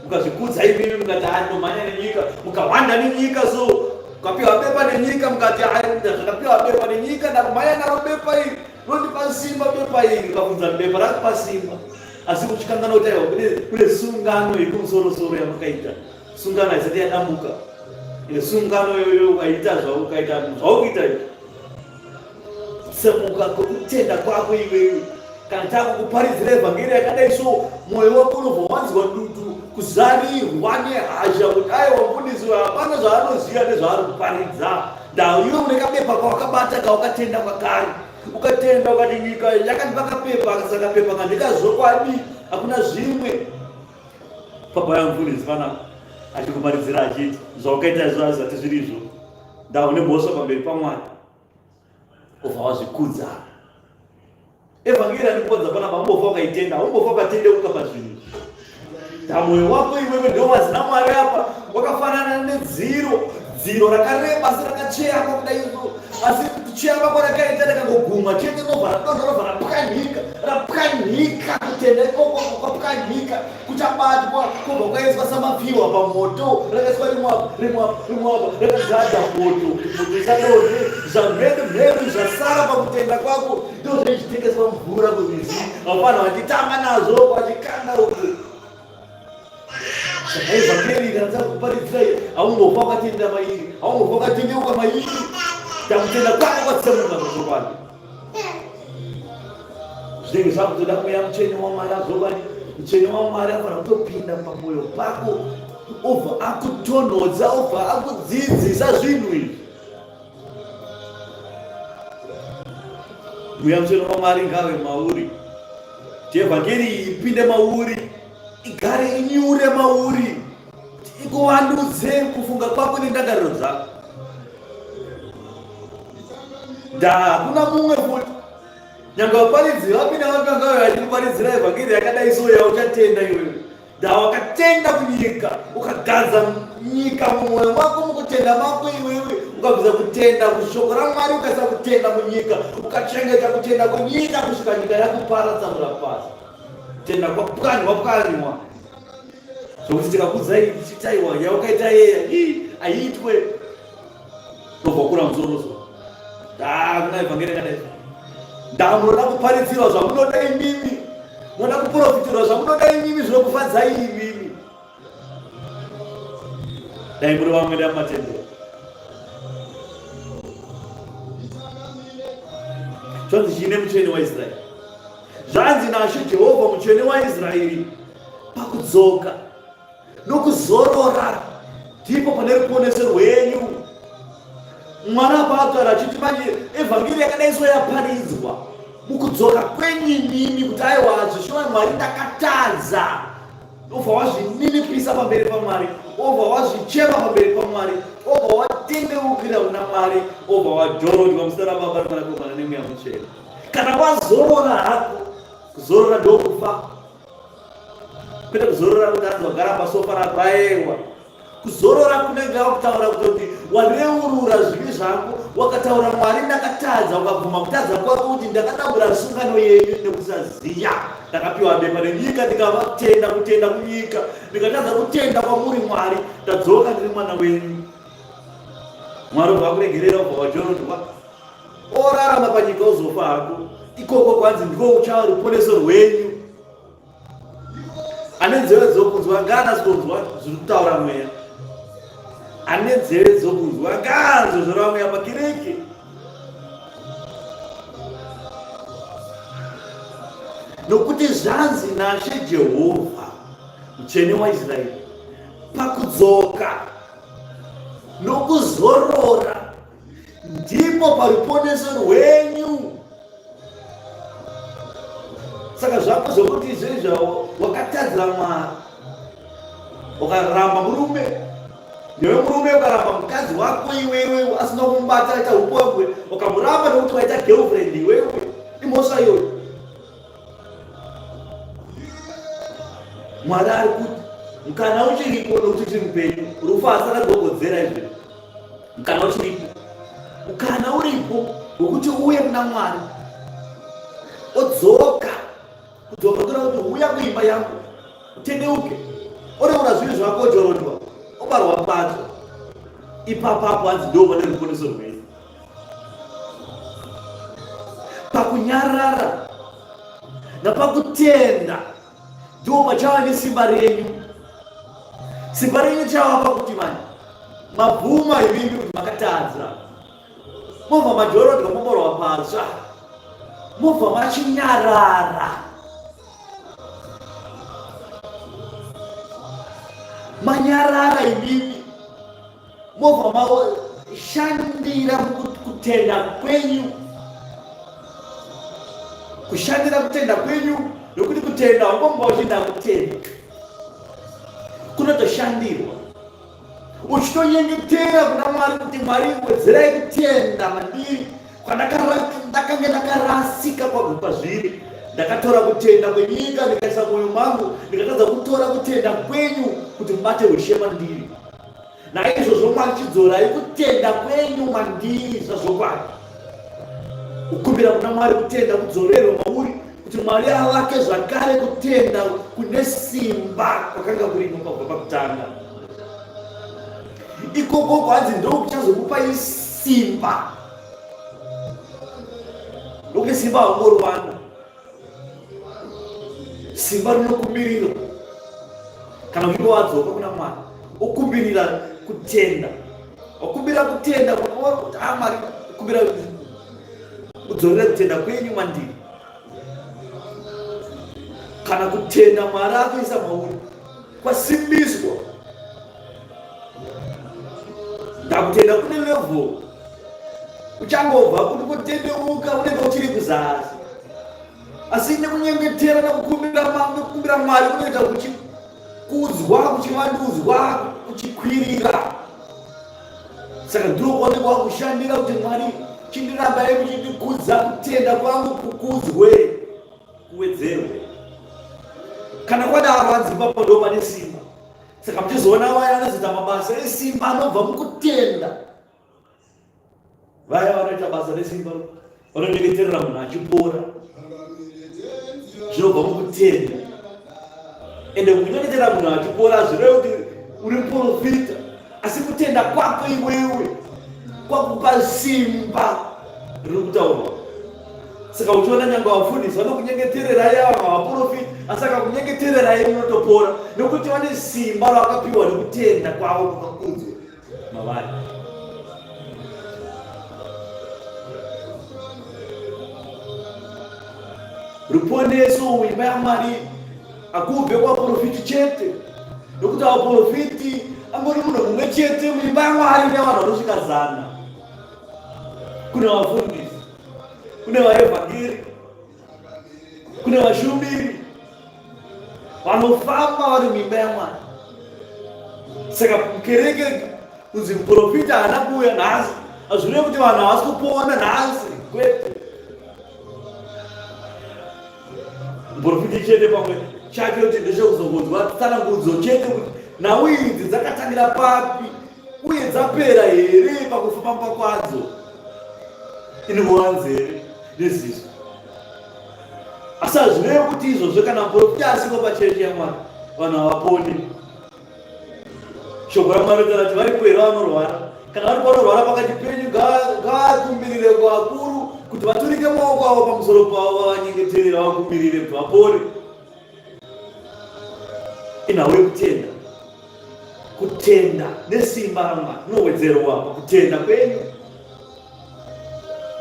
mukazvikudza imimi mukati ndomhanya nenyika, mukahwanda nenyika, so mukapiwa bepa nenyika, mukati zvakapiwa bepa nenyika, ndakumhanya naro bepa iri, rondipa simba bepa iri, ukabvunza bepa rakupa simba. Asi kuchikangana kuti aiwa kune sungano yekumusoro-soro yamakaita. Sungano haisati yadambuka. Ile sungano yoyo ukaita zvaukaita zvaukuita izvi. kutsemuka kutenda kwako iwewe kana chako kuparidzira evhangeri yakadai so mwoyo wako unobva wanzwa dutu kuzarirwa nehasha kuti aiwa mufundisi hapana zvaanoziva nezvaari kuparidza ndau iwe une kapepa kawakabata kawakatenda kwakare ukatenda ukati nyika yakandipa kapepa saka pepa kandikazokwadi hakuna zvimwe. Papa yangu mufundisi pana achikuparidzira achiti zvaukaita izvo azvati zvirizvo ndau nemhosva pamberi paMwari obva wazvikudza. Evhangeri andikukodza panapa umbofa ukaitenda umbofa ukatendeuka pazvinhu mwoyo wako iwewe ndio wazina Mwari apa wakafanana nedziro rakareba asi rakacheyama kudai izvo asi kucheyama kwarakaita rakangogumwa chete nobva rapwanyika kutenda ikoko kwapwanyika kuchabatwa kobva kwaiswa samapfiwa pamoto rakaiswa rimwapa rakazadza moto isadonhe zvamhedu zvasara pakutenda kwako ndo zvichitengeswa mvura kumizi hapana wachitamba nazvo wachikanda uku. Evhangeri kanza kuparidzira haumbofa wakatenda mairi haumbofa wakatendeuka mairi takutenda kwako kwatsemuka zvazvokwadi zvinenge zvakutoda mweya mutsvene waMwari azovani mutsvene waMwari afanira kutopinda pamwoyo pako obva akutonhodza obva akudzidzisa zvinhu izvi. Mweya mutsvene waMwari ngave mauri kuti evhangeri ipinde mauri igare inyure mauri ikuvandudze kufunga kwako nendangariro dzako. Hakuna mumwe futi nyanga waparidzira wapinda vakangayo achikuparidzira evhangeri yakadai so yauchatenda iwewe wakatenda kunyika ukagadza nyika mumwoyo wako mukutenda mako iwewe ukabvisa kutenda kushoko raMwari ukaisa kutenda munyika ukachengeta kutenda kunyika kusvika nyika yakuparadza pasi kutenda kwapwanywa zvokuti tikakudzai tichitaiwa yaukaita yeya aiitwe tobva kura musoroso kuna evhangeri yakadai munoda kuparidzirwa zvamunoda imimi munoda kuprofitirwa zvamunoda imimi zvinokufadzai imimi dai muri vamwe damatendero. Zvanzi chine mutsvene waIsraeri zvanzi naShe Jehovha mutsvene waIsraeri pakudzoka nokuzorora ndipo pane ruponeso rwenyu. Mwana paagara achiti manje evhangeri yakadai so yaparidzwa mukudzoka kwenyinini kuti aiwa zvishoma Mwari ndakatadza obva wazvininipisa pamberi paMwari obva wazvichema pamberi paMwari obva watendeukira kuna Mwari obva wajorodwa muzita raBaba naMwanakomana neMweya Mutsvene. Kana wazorora hako kuzorora ndokufa kwete kuzorora kuti anzwagara pasofa rako aewa kuzorora kunenge wakutaura kuti wareurura zvivi zvako wakataura Mwari ndakatadza ukabvuma kutadza kwako kuti ndakadambura sungano yenyu nekusaziya ndakapiwa bepa nenyika ndikavatenda kutenda kunyika ndikatadza kutenda kwamuri Mwari ndadzoka ndiri mwana wenyu. Mwari ubva kuregerera ubva wajorodwa orarama panyika uzofa hako ikoko kwanzi ndiko uchava ruponeso rwenyu. Ane nzeve dzokunzwa ngaanasikunzwa zviri kutaura Mweya ane nzeve dzokunzwa ngaanzwe zvoreva Mweya pakereke. Nokuti zvanzi naShe Jehovha mutsvene waIsraeri pakudzoka nokuzorora ndipo paruponeso rwenyu. Saka zvako zvokuti izvozvi zvavo wakatadzira Mwari ukaramba murume newe murume ukaramba mukadzi wako iwewe asina kumubata aita upombwe ukamuramba nokuti waita girlfriend iwewe imhosva iyoyo. Mwari ari kuti mukana uchiripo nokuti tiri mupenyu rufu asati rwagodzera izvi mukana uchiripo mukana uripo wokuti uye kuna Mwari odzoka kudzoka kuna kuti uya kuimba yangu utendeuke oreura zvinhu zvako ojorodwa obarwa padzo ipapapo hanzi ndo pane ruponeso rwenyu. Pakunyarara napakutenda ndo pachava nesimba renyu. Simba renyu chava pakuti mani mabvuma ivimbi kuti makatadzira mobva majorodwa mobarwa patsva mobva machinyarara, manyarara imimi, mobva mashandira kutenda kwenyu, kushandira kutenda kwenyu, nokuti kutenda ungomba uchinda kutenda kunotoshandirwa, uchitonyengetera kuna Mwari kuti Mwari wedzerai kutenda mandiri ndakanga ndakarasika pazviri, ndakatora kutenda kwenyika ndikaisa mwoyo mangu, ndikatadza kutora kutenda kwenyu kuti mubate ushe mandiri. Naizvozvo Mwari chidzorai kutenda kwenyu mandiri zvazvokwadi, ukumbira kuna Mwari kutenda kudzorerwa mauri, kuti Mwari avake zvakare kutenda kune simba kwakanga kurimo kubva pakutanga. Ikoko kwanzi ndokuchazokupai simba, nokuti simba haungorwana, simba rinokumbirira kana uchinge wadzoka kuna Mwari ukumbirira kutenda, wakumbira kutenda kuti Mwari kumbira kudzorera kutenda kwenyu mandiri. Kana kutenda Mwari akuisa mauri kwasimbiswa, ndakutenda kune level uchangobva kuti kutendeuka unenge uchiri kuzasi, asi nekunyengetera nekukumbira Mwari kunoita kuchikudzwa, kuchivandudzwa, kuchikwirira. Saka ndinokuonekwa kushandira kuti Mwari chindirambai muchindikudza, kutenda kwangu kukudzwe, kuwedzerwe. Kana kwadaro hanzi ipapo ndo pane simba. Saka muchizoona vaya vanozoita mabasa esimba anobva mukutenda. Vaya vanoita basa resimba vanonyengeterera munhu achipora, zvinobva mukutenda. Ende kunyengetera munhu achipora zvireve kuti uri muprofita, asi kutenda kwako iwewe kwakupa simba riri kutaurwa. Saka uchiona nyangwe vafundisi vanokunyengeterera yava vaprofita, asi akakunyengeterera yeye unotopora, nokuti vane simba ravakapiwa nekutenda kwavo kwakakudzwa mavari. Ruponeso muimba yaMwari hakubve kwaprofiti chete, nokuti vaprofiti angori munhu mumwe chete muimba yaMwari nevanhu vanosvika 100. Kune vafundisi, kune vaevhangeri, kune vashumiri vanofamba vari muimba yaMwari. Saka mukereke kunzi muprofita haana kuuya nhasi hazvirevi kuti vanhu havasi kupona nhasi, kwete. Muprofiti chete pamwe chake kuti ndechekuzongodzwa tsanangudzo chete kuti nhau idzi dzakatangira papi uye dzapera here pakufamba kwadzo, inowanze here nezizvo. Asi hazvirevi kuti izvozvo kana muprofiti asiko pachechi yaMwari vanhu havaponi. Shoko raMwari rinotaura kuti varipo here vanorwara, kana varipo vanorwara pakati penyu ngavakumbirire kuvakuru kuti vaturike maoko avo pamusoro pavo, vavanyengeterera, vakumbirire kuti vapore. Inhau yekutenda, kutenda nesimba raMwari inowedzerwa pakutenda kwenyu.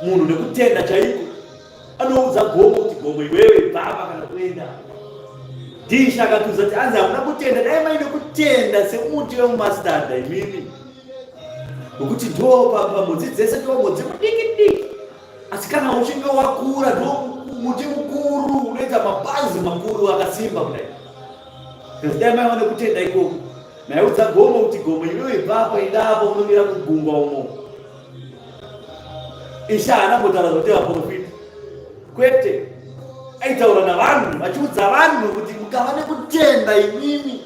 Munhu nekutenda chaiko anoudza gomo kuti gomo iwewe baba kana kuenda. Dhishi akatudza kuti anzi hamuna kutenda, dai maine kutenda semuti wemumastadha imimi, nokuti ndo pamhodzi dzese ndomhodzi mudiki-diki, asi kana uchinge wakura ndo muti mukuru unoita mapazi makuru akasimba kudai. Kasi dai maiwane kutenda ikoko, maiudza gomo kuti gomo iwewe baba idapo unomira kugungwa umo. Ishe haana kutaura kuti vaprofita, kwete. Aitaura navanhu vachiudza vanhu kuti mukava nekutenda imimi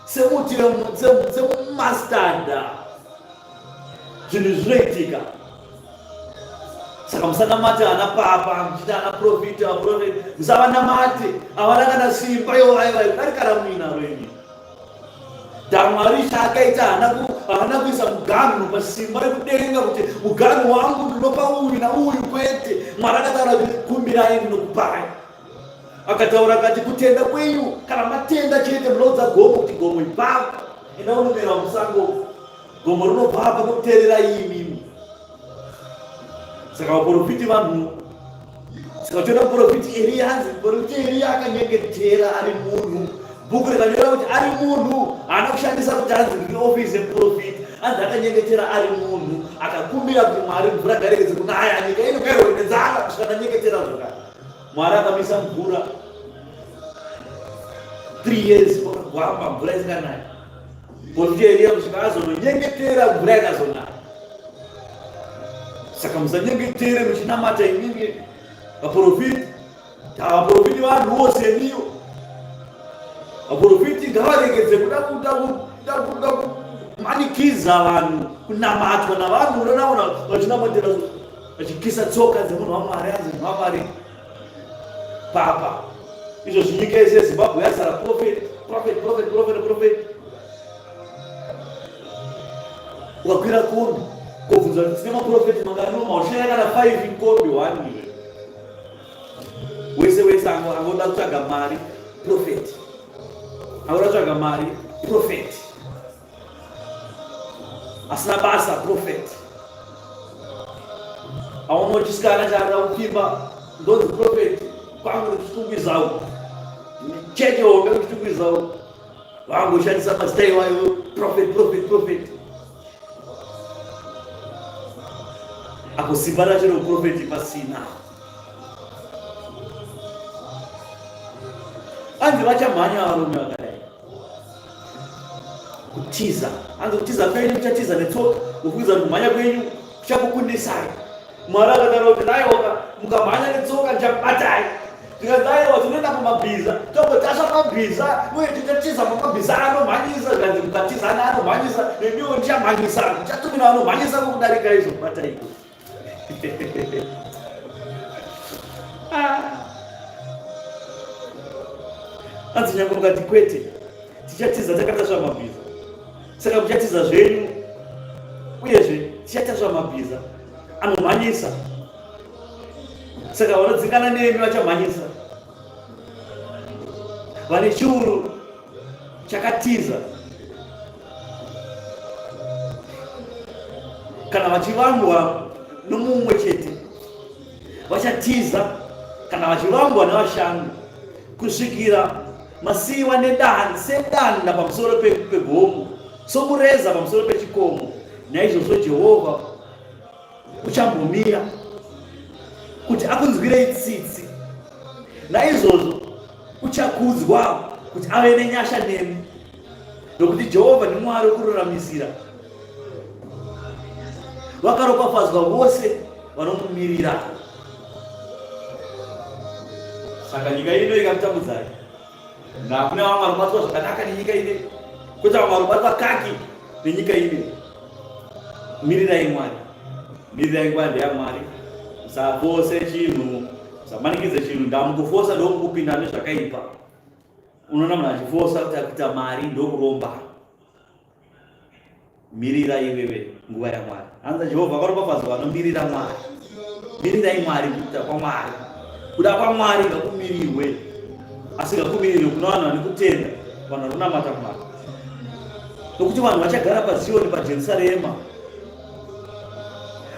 semuti wemumastadha zvinhu zvinoitika. Saka musanamate ana papa muchiti ana profita, vaprofita, musavanamate, havana kana simba iwaiwai kudarika muina renyu. Mwari chaakaita havana kuisa muganhu pasimba rekudenga kuti muganhu wangu ndinopa uyu nauyu, kwete. Mwari akataura kuti kumbirai ndinokupai. Akataura kati kutenda kwenyu kana matenda chete munoudza gomo kuti gomo ipapa enda unomera musango, gomo rinobvapa nokuteerera imimi. Saka vaprofiti vanhu Sakatora profeti Elia akanyengetera ari munhu. Bhuku rikanyora kuti ari munhu anakushandisa kuti anzi office yeprofiti. Anzi akanyengetera ari munhu akakumbira kuti Mwari mvura ngaregedze kunaya nyika ino kairo nenzara kusvika nyengetera zvakare. Mwari akamisa mvura 3 years kwakagwamba mvura isinganaya. Profeti Elia kusvika azononyengetera mvura ikazonaya. Saka musanyengetere muchinamata imimi vaprofiti. Vaprofiti vanhu vose niyo. Vaprofiti ngavaregedze kuda kumanikiza vanhu, kunamatwa navanhu. Unoona vachinamatira vachikisa tsoka dzemunhu waMwari, anzi munhu waMwari papa. Izvozvi nyika yese yeZimbabwe yazara profeti. Ukakwira kombi kobvunza kuti tine maprofeti mangani, maushaya kana 5 inkombi 1 wese angoda kutsvaga mari profeti, angoda kutsvaga mari profeti, asina basa profeti, aona chisikana chaada kupimba ndonzi profeti, kwangu kuchitungwizawo cheche hombe kuchitungwizawo vangoshandisa mazita iwayo profeti. Ako simba racho reprofeti pasina. Anzi vachamhanya varume vakadai kutiza. Anzi kutiza kwenyu kuchatiza netsoka, kukwidza kumhanya kwenyu kuchakukundisai. Mwari akataura kuti aiwa mukamhanya netsoka ndichakubatai. Tikati aiwa tinoenda kumabhiza, tombotasva mabhiza uye tichatiza mabhiza anomhanyisa. Kanzi mukatiza ana anomhanyisa, neniwo ndichamhanyisa, ndichatumira anomhanyisa kukudarika izvo kubatai. Anzi nyange mukati kwete tichatiza takatasva mabhiza, saka muchatiza zvenyu uyezve tichatasva mabhiza anomhanyisa, saka vanodzingana nemi vachamhanyisa. Vane chiuru chakatiza kana vachivangwa nomumwe chete, vachatiza kana vachivangwa nevashanu kusvikira masiva nedani sedanda pamusoro pegomo, somureza pamusoro pechikomo. Naizvozvo Jehovha uchambomira kuti akunzwirei tsitsi. Naizvozvo uchakudzwa kuti ave nenyasha nemi, nokuti Jehovha ni Mwari wokururamisira. Vakaropafadzwa vose vanomumirira. Saka nyika ino ikamutambudzai, hakuna vamwe vanobatwa zvakanaka nenyika ine, kwete vamwe vanobatwa kaki nenyika ine. Mirirai Mwari, mirirai nguva ndeyaMwari. Musafose chinhu, musamanikidze chinhu. Ndamukufosa ndokupinda nezvakaipa. Unoona munhu achifosa kuti akuita mari ndokuromba. Mirira iwewe nguva yaMwari. Hanza Jehovha akaropafadzwa vanomirira Mwari. Mirirai Mwari kuita kwaMwari. Kuda kwaMwari ngakumirirwe, asi ngakumirirwe kuna vanhu vane kutenda, vanhu vanonamata Mwari. Nokuti vanhu vachagara paZioni, paJerusarema,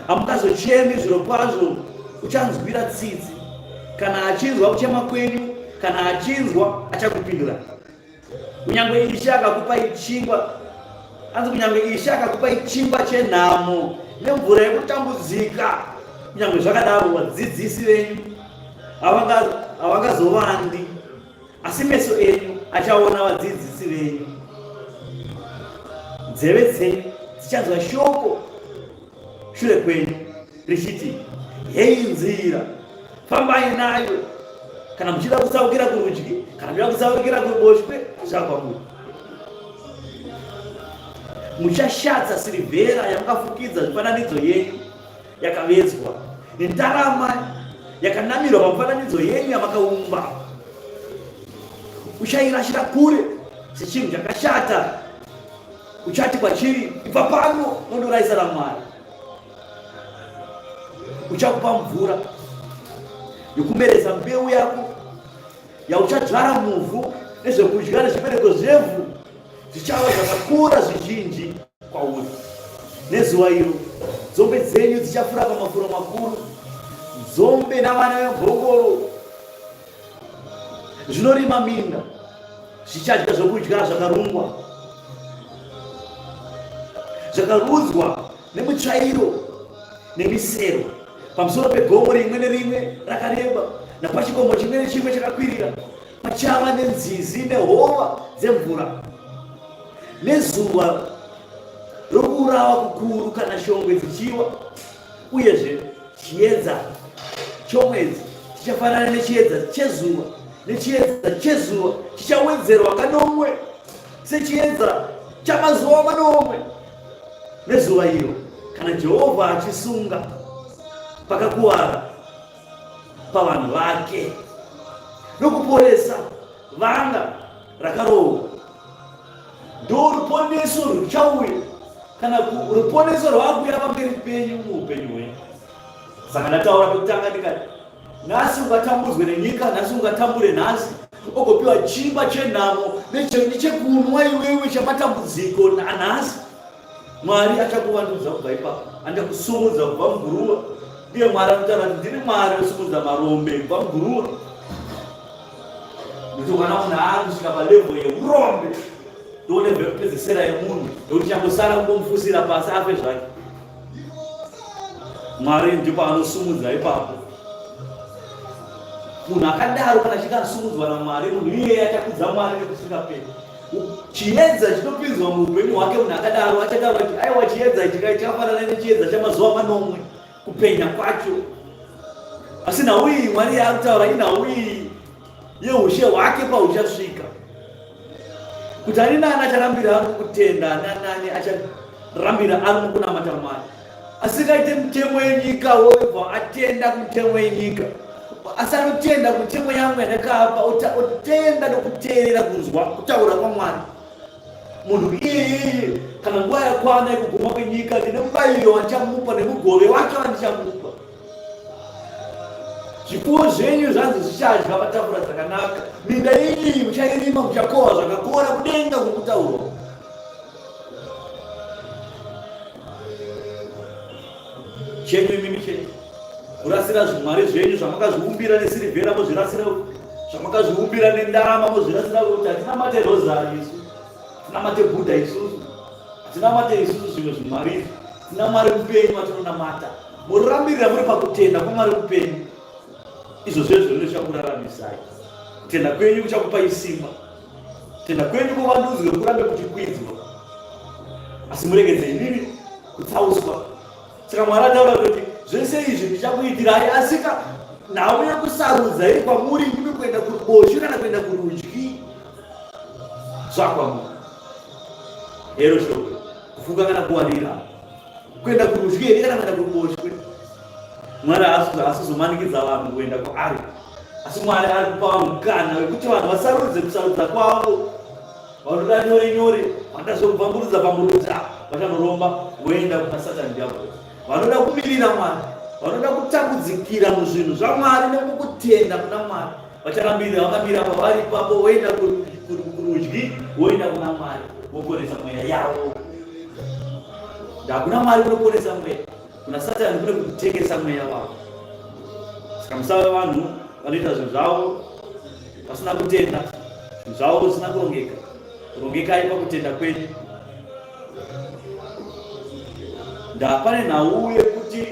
hamungazochemi zviro kwazvo. Uchanzwira tsitsi. Kana achinzwa kuchema kwenyu, kana achinzwa achakupindura. Kunyange Ishe akakupai chingwa, anzi kunyange Ishe akakupai chingwa chenhamo nemvura yekutambudzika, kunyange zvakadaro vadzidzisi venyu havangazovandi, asi meso enyu achaona vadzidzisi venyu. Nzeve dzenyu dzichanzwa shoko shure kwenyu richiti, hei nzira, fambai nayo. Kana muchida kutsaukira kurudyi, kana muchida kutsaukira kuruboshwe, zvakwamuri. Muchashatsa sirivhera yamukafukidza mifananidzo yenyu yakavedzwa, nendarama yakanamirwa pamifananidzo yenyu yamakaumba. Uchairashira kure sechinhu chakashata. Uchati kwachiri, ibva pano nondorayisa raMwari. Uchakupa mvura yokumeresa mbeu yako yauchadzvara muvhu, nezvekudya nezvibereko zvevhu zvichava zvakakura zvizhinji kwauri. Nezuva iro nzombe dzenyu dzichafura pamafuro makuru, zombe navana vebhongoro zvinorima minda zvichadya zvokudya zvakarungwa zvakarudzwa nemutsvairo nemisero pamusoro pegomo rimwe nerimwe rakareba napachikomo chimwe nechimwe chakakwirira pachava nenzizi nehova dzemvura nezuva rokurava kukuru kana shongwe dzichiwa uyezve chiedza chomwedzi chichafanana nechiedza chezuva nechiedza chezuva chichawedzerwa kanomwe sechiedza chamazuva manomwe nezuva iro kana Jehovha achisunga pakakuwara pavanhu vake nokuporesa vanga rakarohwa. Ndo ruponeso ruchauya kana ruponeso rwakuya pamberi penyu muupenyu hwenyu. Saka ndataura pekutanga ndikati nhasi ungatambudzwe nenyika, nhasi ungatambure nhasi ogopiwa chimba chenhamo nechekunwa iwewe chamatambudziko nanhasi. Mwari achakuvandudza kubva ipapo, andakusumudza kubva muguruva. Ndiye Mwari anotaura kuti ndiri Mwari osumudza marombe kubva muguruva. Kuti mwana munhu akusvika palevho yeurombe ndoone pedzisera yemunhu ndokuti changosara kungomufusira pasi afe zvake. Mwari ndipo anosumudza ipapo. Munhu akadaro kana chikasumudzwa naMwari, munhu iyeye achakudza Mwari nekusingaperi. Chiedza chinopinzwa muupenyu hwake munhu akadaro achataura kuti aiwa chiedza ichi chakafanana nechiedza chamazuva manomwe kupenya kwacho. Asi nhau iyi Mwari yaakutaura inhau iyi yeushe hwake pauchasvika, kuti ani nani acharambira ari kutenda, nani acharambira ari mukunamata Mwari. Asikaite mutemo yenyika wobva atenda kumutemo yenyika, asi anotenda kumutemo yangu yandakapa, otenda nokuteerera kunzwa kutaura kwaMwari. Munhu iyeye kana nguva yakwana yekuguma kwenyika ndine mubayiro wandichamupa nemugove wake wandichamupa. Zvipfuwo zvenyu zvanzi zvichadya patafura dzakanaka, minda yenyu muchairima muchakohwa zvakakora kudenga kwokutaurwa. Chenyu imimi chenyu kurasira zvimwari zvenyu zvamakazviumbira nesirivhera mozvirasira, zvamakazviumbira nendarama mozvirasira, kuti hatinamate rozari isu, hatinamate Budha isusu, hatinamate isusu zvimwe zvimwari. Tina Mwari mupenyu watinonamata. Mururambirira muri pakutenda kwaMwari mupenyu. Izvo zvezvo zvichakuraramisai. Kutenda kwenyu kuchakupai simba. Kutenda kwenyu kuvandudzwe kurambe kuchikwidzwa. Asi muregedze inini kutsauswa. Saka Mwari ataura kuti zvese izvi ndichakuitirai, asi nhau yekusarudza iri kwamuri ndimi kuenda kuruboshwe kana kuenda kurudyi zvakwamuri. Ero shoko kufunga kana kuwarira, kuenda kurudyi here kana kuenda kuruboshwe. Mwari asizomanikidza vanhu kuenda kwaari, asi Mwari ari kupa vanhu mukana wekuti vanhu vasarudze kusarudza kwavo. Vanoda nyore nyore, vandazokubvamburudza pamurudza, vachanoromba voenda kuna Satani Diabhori. Vanoda kumirira Mwari, vanoda kutambudzikira muzvinhu zvaMwari nemukutenda kuna Mwari, vacharambira vakamira pavari ipapo, voenda kurudyi, voenda kuna Mwari, voponesa mweya yavo. Hakuna Mwari kunoponesa mweya, kuna Satani kune kutengesa mweya wavo. Saka musava vanhu vanoita zvinhu zvavo vasina kutenda, zvinhu zvavo zvisina kurongeka. Rongekai pakutenda kwenyu. Ndapane nhau yekuti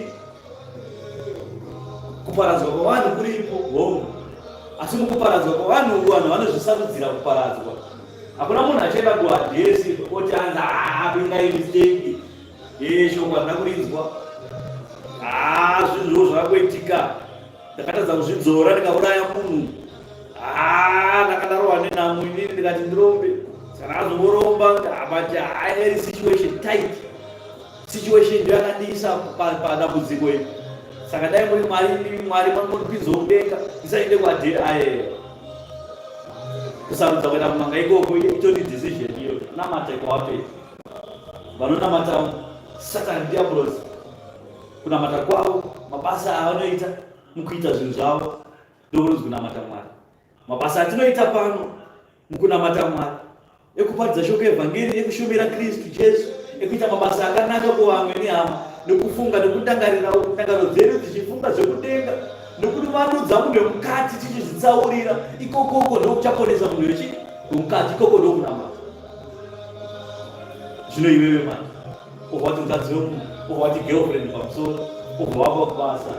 kuparadzwa kwavanhu kuripo hongu, asi mukuparadzwa kwavanhu vanhu vanozvisarudzira kuparadzwa. Hakuna munhu achaenda kuhadhesi oti anzi pingai misteki shoko handina kurinzwa, zvinhuwo zvakakoitika, ndakatadza kuzvidzora ndikauraya munhu, ndakadarohwa nenhamo inini ndikati ndirombe. Saka azongoromba abati iri situation tight, situation ndio yakandiisa padambudziko iri. Saka dai muri Mwari manopinzwa mudenga, ndisaende kuhadhesi kusarudza kuenda kumanga ikoko, itori decision iyo. Namata kwawapedza. Vanonamata Satani Diabhori, kunamata kwavo, mabasa avanoita mukuita zvinhu zvavo ndokunonzi kunamata Mwari. Mabasa atinoita pano mukunamata Mwari, ekuparidza shoko evhangeri, ekushumira Kristu Jesu, ekuita mabasa akanaka kuvamwe nehama, nekufunga nekutangarirawo kutangaro dzedu tichifunga zvekutenga nekuvandudza munhu wemukati tichizvitsaurira ikokoko ndokuchaponesa munhu wechii wemukati ikoko ndokunamata. Zvino iwewe mani wavati mukadzi wemunhu, wavati girlfriend pamusoro, ubva wapa kubasa,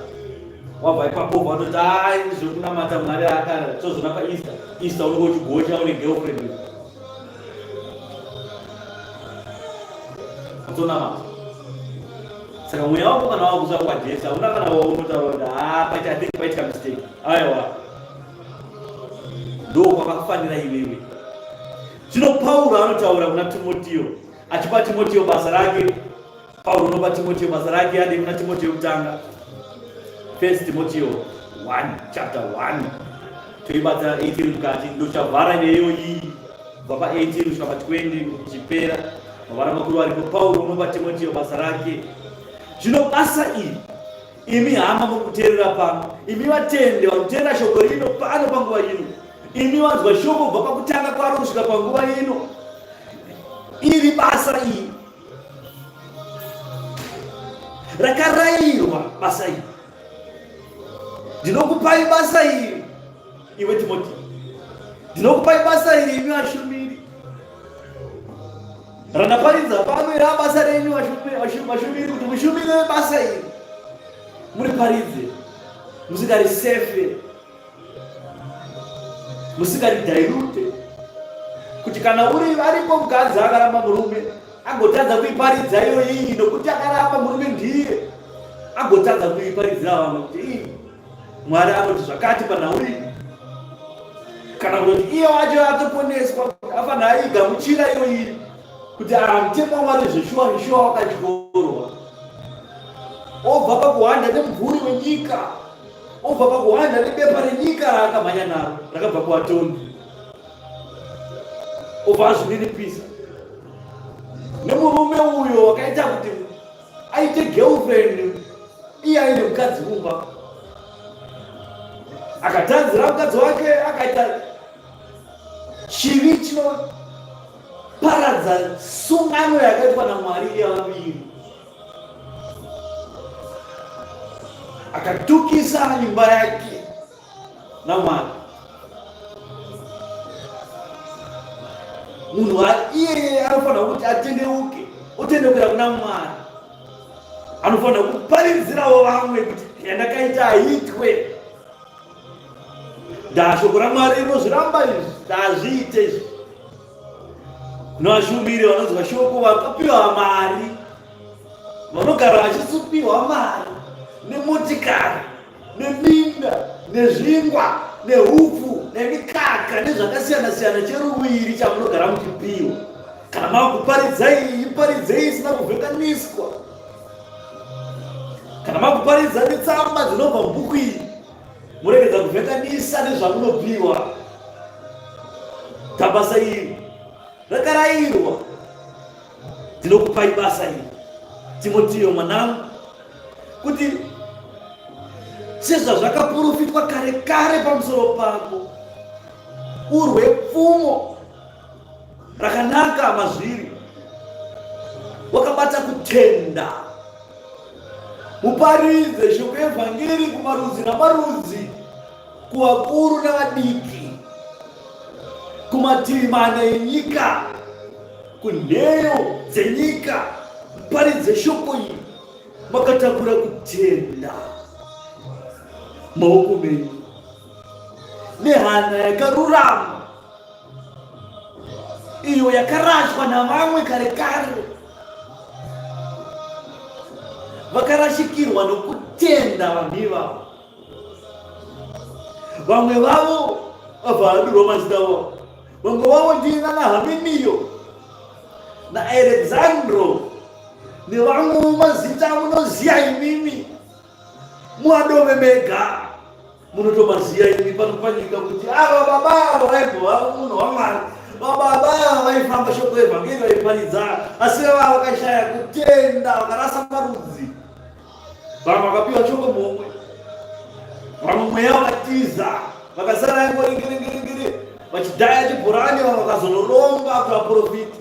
wabva ipapo vatoti ai zvekunamata mwari akara tozona paeaster easter unenge uchigocha une girlfriend atonamata. Saka mweya wako kana wakuza kwadhesa una kana waunotaura kuti I think paitika mistake. Aiwa ndo kwakakufanira iwewe. Zvino Pauro anotaura kuna Timotiyo achipa Timotiyo basa rake. Pauro unopa Timotiyo basa rake ade kuna Timotiyo kutanga 1 Timotiyo 1 chapter 1 toibata 18 mukati ndochavhara neyo iyi kubva pa18 kusvika pa20 chipera mavara makuru aripo. Pauro unopa Timotiyo basa rake. Zvino basa iri imi hama mukuteerera pano, imi vatende vakuteerera shoko rino pano panguva ino, imi vanzwa shoko kubva pakutanga kwaro kusvika panguva ino, iri basa iri rakarayirwa. Basa iri ndinokupai basa iri iwe Timoti, ndinokupai basa iri imi vashumiri ranaparidza pano ira basa renyu vashumiri kuti mushumire basa iri muriparidze, musikarisefe, musikaridairute, kuti kana uri aripo mukadzi akaramba murume agotadza kuiparidza iyo iyi nokuti akaramba murume ndiye agotadza kuiparidzira vamwe kuti ii Mwari anoti zvakati panhauri, kana kuti iye wacho atoponeswa afanira aigamuchira iyo iri kuti mutemo wamwari zveshuwa wakatyorwa, obva pakuhanda nemumvuri wenyika, obva pakuhanda nebepa renyika raakamhanya naro rakabva kuvatongi, obva azvininipisa nemurume uyo wakaita kuti aite girlfriend iye aine mukadzi mumba, akatanzira mukadzi wake akaita chivi chinoparadza sungano yakaitwa naMwari yavaviri, akatukisa nyumba yake naMwari. Munhu iye anofanira kuti atendeuke, otendekera kuna Mwari, anofanira kuparidzirawo vamwe kuti yandakaita haitwe. Shoko raMwari rinozviramba izvi, ndazviite izvi. Kuna vashumiri vanonzwa shoko vakapiwa mari, vanogara vachisupiwa mari nemotikari neminda nezvingwa nehupfu nemikaka nezvakasiyana-siyana cheruwiri chamunogara muchipiwa. Kana makuparidzai iparidzei isina kuvhekaniswa, kana makuparidza netsamba dzinobva mubhuku iri muregedza kuvhekanisa nezvamunopiwa. Tabasa iri rakarayirwa, ndinokupai basa iri Timotiyo mwanangu, kuti sezvazvakaprofitwa kare kare pamusoro pako urwe pfumo rakanaka mazviri, wakabata kutenda, muparidze shoko evhangeri kumarudzi namarudzi, kuvakuru navadiki, kumativi mana enyika, kunheyo dzenyika. Muparidze shoko iri makatakura kutenda maoko menyu nehana yakarurama iyo yakarashwa navamwe kare kare, vakarashikirwa nokutenda vanhu ivavo. Vamwe vavo vabva vadurwa mazita avo, vamwe vavo ndina naHaminiyo naAlexandro nevamwe mumazita munoziya imimi, muadove mega munotomaziya imi pano panyika kuti ava baba vaibva munhu waMwari, vababa vaifamba shoko evhangeri vaiparidza, asi vava vakashaya kutenda vakarasa marudzi. Vamwe vakapiwa shoko momwe, vamwe mweya vakatiza vakasara ingoringiringiri vachidhaya chibhurani, vamwe vakazonoromba kuvaprofiti,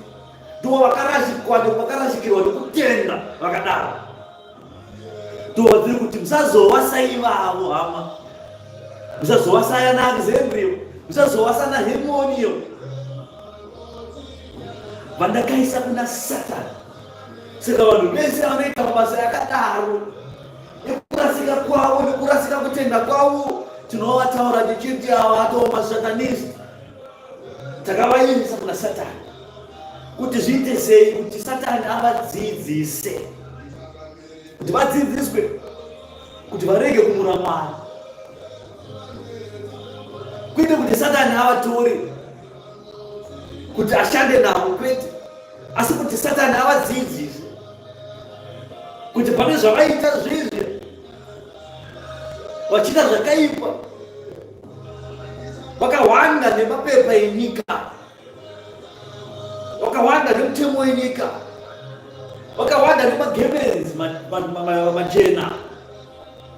ndo vakarashikirwa nekutenda vakadaro. towadziri kuti musazowasai vavo hama, musazowasaya na Alexandria, musazowasana Hermoniyo vandakaisa kuna Satani. Saka vanhu vese vanoita mabasa yakadaro ekurasika kwavo nekurasika kutenda kwavo, tinovataura tichiti ava atova masatanist. Takavaisa kuna Satani kuti zviite sei kuti Satani avadzidzise, kuti vadzidziswe kuti varege kumura Mwari, kwete kuti Satani avatore kuti ashande navo, kwete, asi kuti Satani avadzidzise kuti pane zvavaita zvizvi vachiita zvakaipa, vakawanda nemapepa enyika, vakawanda nemutemo wenyika, vakawanda nemagemenzi machena,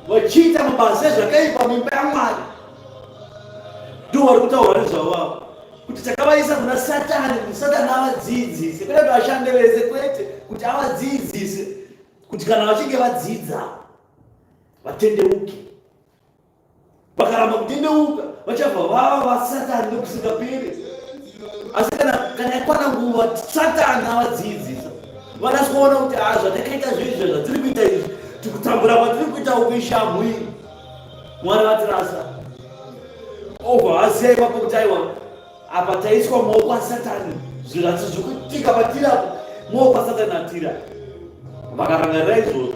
vachiita mabasa ezvakaipa mumba yaMwari. Ndiwo vari kutaura nezvavavo kuti takavaisa kuna Satani kuti Satani avadzidzise, kwete kuti vashande vese, kwete kuti avadzidzise kuti kana vachinge vadzidza vatendeuke. Vakaramba kutendeuka vachabva vava vaSatani nokusingaperi. Asi kana yakwana nguva Satani avadzidzisa, vanasikuona kuti zvatakaita zvizvi zvatiri kuita izvi, tikutambura kwatiri kuita upishamhu iyi, Mwari vatirasa. Obva vaziva ipapo kuti aiwa apa taiswa mumaoko aSatani, zviratso zvekutika patiri apo mumaoko aSatani atira. Vakarangarira izvozvo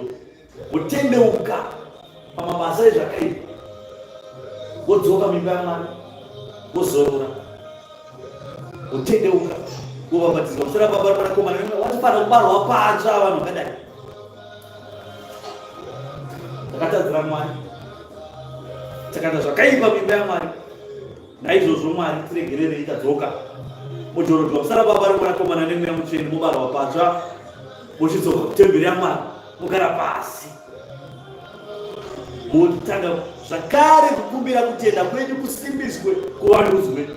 votendeuka pamabasa ezvakaipa, vodzoka mimba yaMwari, vozorora, votendeuka, vobhabhatidzwa. Musoro Baba Vanakomana vanofanira kubarwa patsva vanhu vakadai. Takatadzira Mwari, takaita zvakaipa mimba yaMwari. Naizvozvo Mwari tiregererei, tadzoka mujorodzwa. Musoro Baba Vanakomana nemweya mutsvene, mubarwa patsva, muchidzoka kutemberi yaMwari, mugara pasi, mutanga zvakare kukumbira kutenda kwenyu kusimbiswe, kuvandudzwe.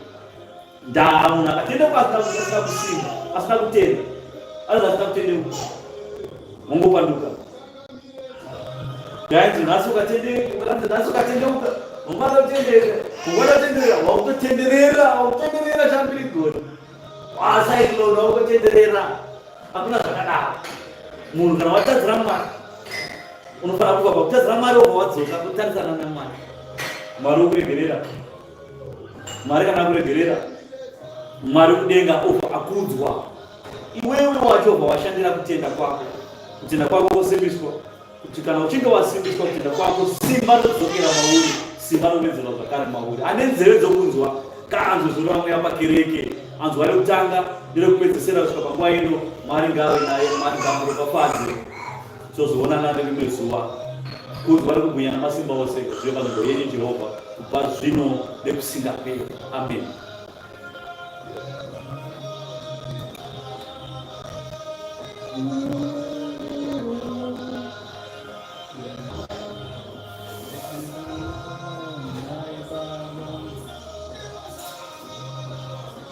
Ndaa munhu akatenda asina kusimba, asina kutenda, anonzi asina kutendeuka, mongopanduka. Ndaiti nhasi ukatendeuka, ungada kutenderera, wakutenderera chambiri goni, wasaikilona wakutenderera. Hakuna zvakadaro. Munhu kana watadzira Mwari, unofanira kubva pakutadzira Mwari wobva wadzoka kutarisana naMwari. Mwari wokuregerera. Mwari kana akuregerera, Mwari kudenga obva akudzwa. Iwewe wacho obva washandira kutenda kwako, kutenda kwako kwosimbiswa, kuti kana uchinge wasimbiswa kutenda kwako, simba rodzokera mauri, simba rovedzerwa zvakare mauri. Ane nzeve dzokunzwa ngaanzwe zuro vamwe pakereke, anzwa rekutanga nerekupedzisira kusvika panguva ino. Mwari ngave naye, Mwari ngamuropafadze, tozoonana nerimwe zuva. Kunzwa rekubwinya namasimba ose zvive panzvimbo yenyu Jehovha, kubva zvino nekusingaperi. Amen.